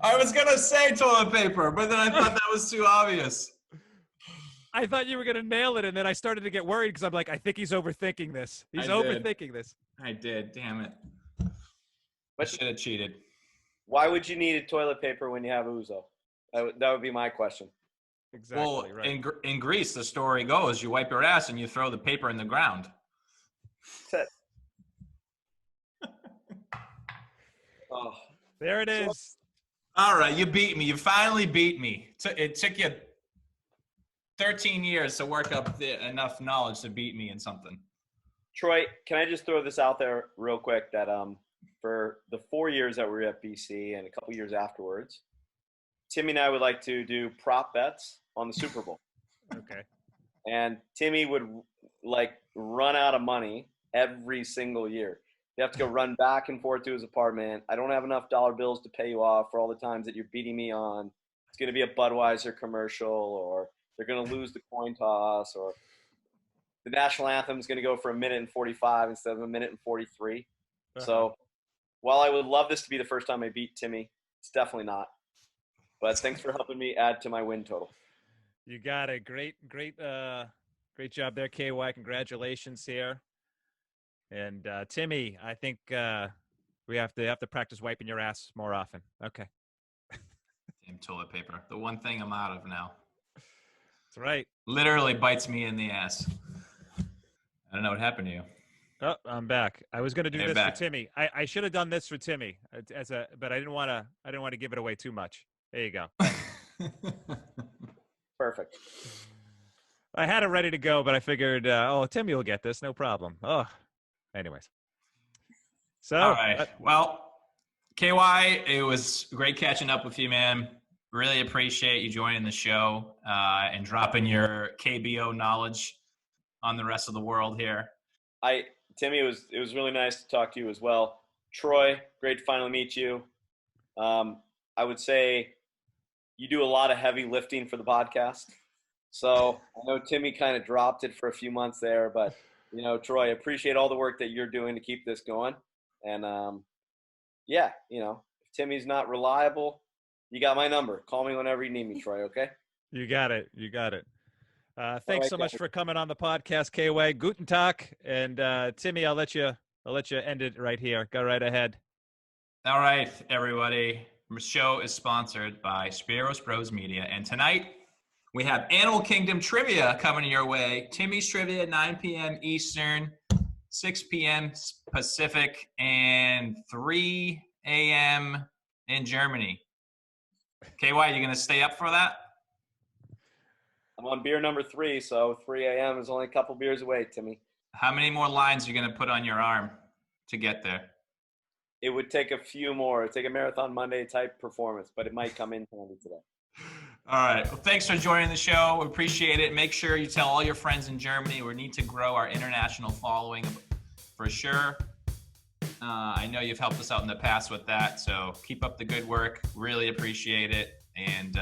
I was going to say toilet paper, but then I thought that was too obvious. I thought you were going to nail it, and then I started to get worried because I'm like, I think he's overthinking this. He's overthinking this. I did. Damn it. I should have cheated. Why would you need a toilet paper when you have ouzo? That would be my question. Exactly. Well, right. in Greece, the story goes, you wipe your ass and you throw the paper in the ground. Oh. There it is. All right, you beat me. You finally beat me. It took you 13 years to work up enough knowledge to beat me in something. Troy, can I just throw this out there real quick that for the 4 years that we were at BC and a couple years afterwards, Timmy and I would like to do prop bets on the Super Bowl. Okay. And Timmy would run out of money every single year. You have to go run back and forth to his apartment. I don't have enough dollar bills to pay you off for all the times that you're beating me on. It's going to be a Budweiser commercial, or they're going to lose the coin toss, or the national anthem is going to go for 1:45 instead of 1:43. Uh-huh. So while I would love this to be the first time I beat Timmy, it's definitely not. But thanks for helping me add to my win total. You got it. Great job there, KY. Congratulations here. And Timmy, I think we have to practice wiping your ass more often. Okay. Damn toilet paper. The one thing I'm out of now. That's right. Literally bites me in the ass. I don't know what happened to you. Oh, I'm back. I was going to do You're this back. for Timmy. I should have done this for Timmy but I didn't want to give it away too much. There you go. Perfect. I had it ready to go, but I figured, Timmy will get this, no problem. Oh, anyways. So, all right. Well, KY, it was great catching up with you, man. Really appreciate you joining the show and dropping your KBO knowledge on the rest of the world here. Timmy, it was really nice to talk to you as well. Troy, great to finally meet you. I would say you do a lot of heavy lifting for the podcast. So I know Timmy kind of dropped it for a few months there, but Troy, appreciate all the work that you're doing to keep this going. And if Timmy's not reliable, you got my number. Call me whenever you need me, Troy. Okay? You got it. Thanks right, so much for coming on the podcast, KY. Guten Tag. And Timmy, I'll let you end it right here. Go right ahead. All right, everybody. The show is sponsored by Spiros Bros Media, and tonight we have Animal Kingdom trivia coming your way. Timmy's trivia, 9 p.m. Eastern, 6 p.m. Pacific, and 3 a.m. in Germany. KY, you going to stay up for that? I'm on beer number 3, so 3 a.m. is only a couple beers away, Timmy. How many more lines are you going to put on your arm to get there? It would take a few more. It'd take a Marathon Monday type performance, but it might come in handy today. All right. Well, thanks for joining the show. We appreciate it. Make sure you tell all your friends in Germany. We need to grow our international following for sure. I know you've helped us out in the past with that, so keep up the good work. Really appreciate it, and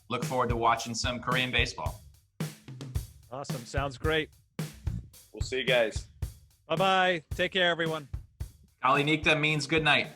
look forward to watching some Korean baseball. Awesome. Sounds great. We'll see you guys. Bye-bye. Take care, everyone. Kali Nikta means good night.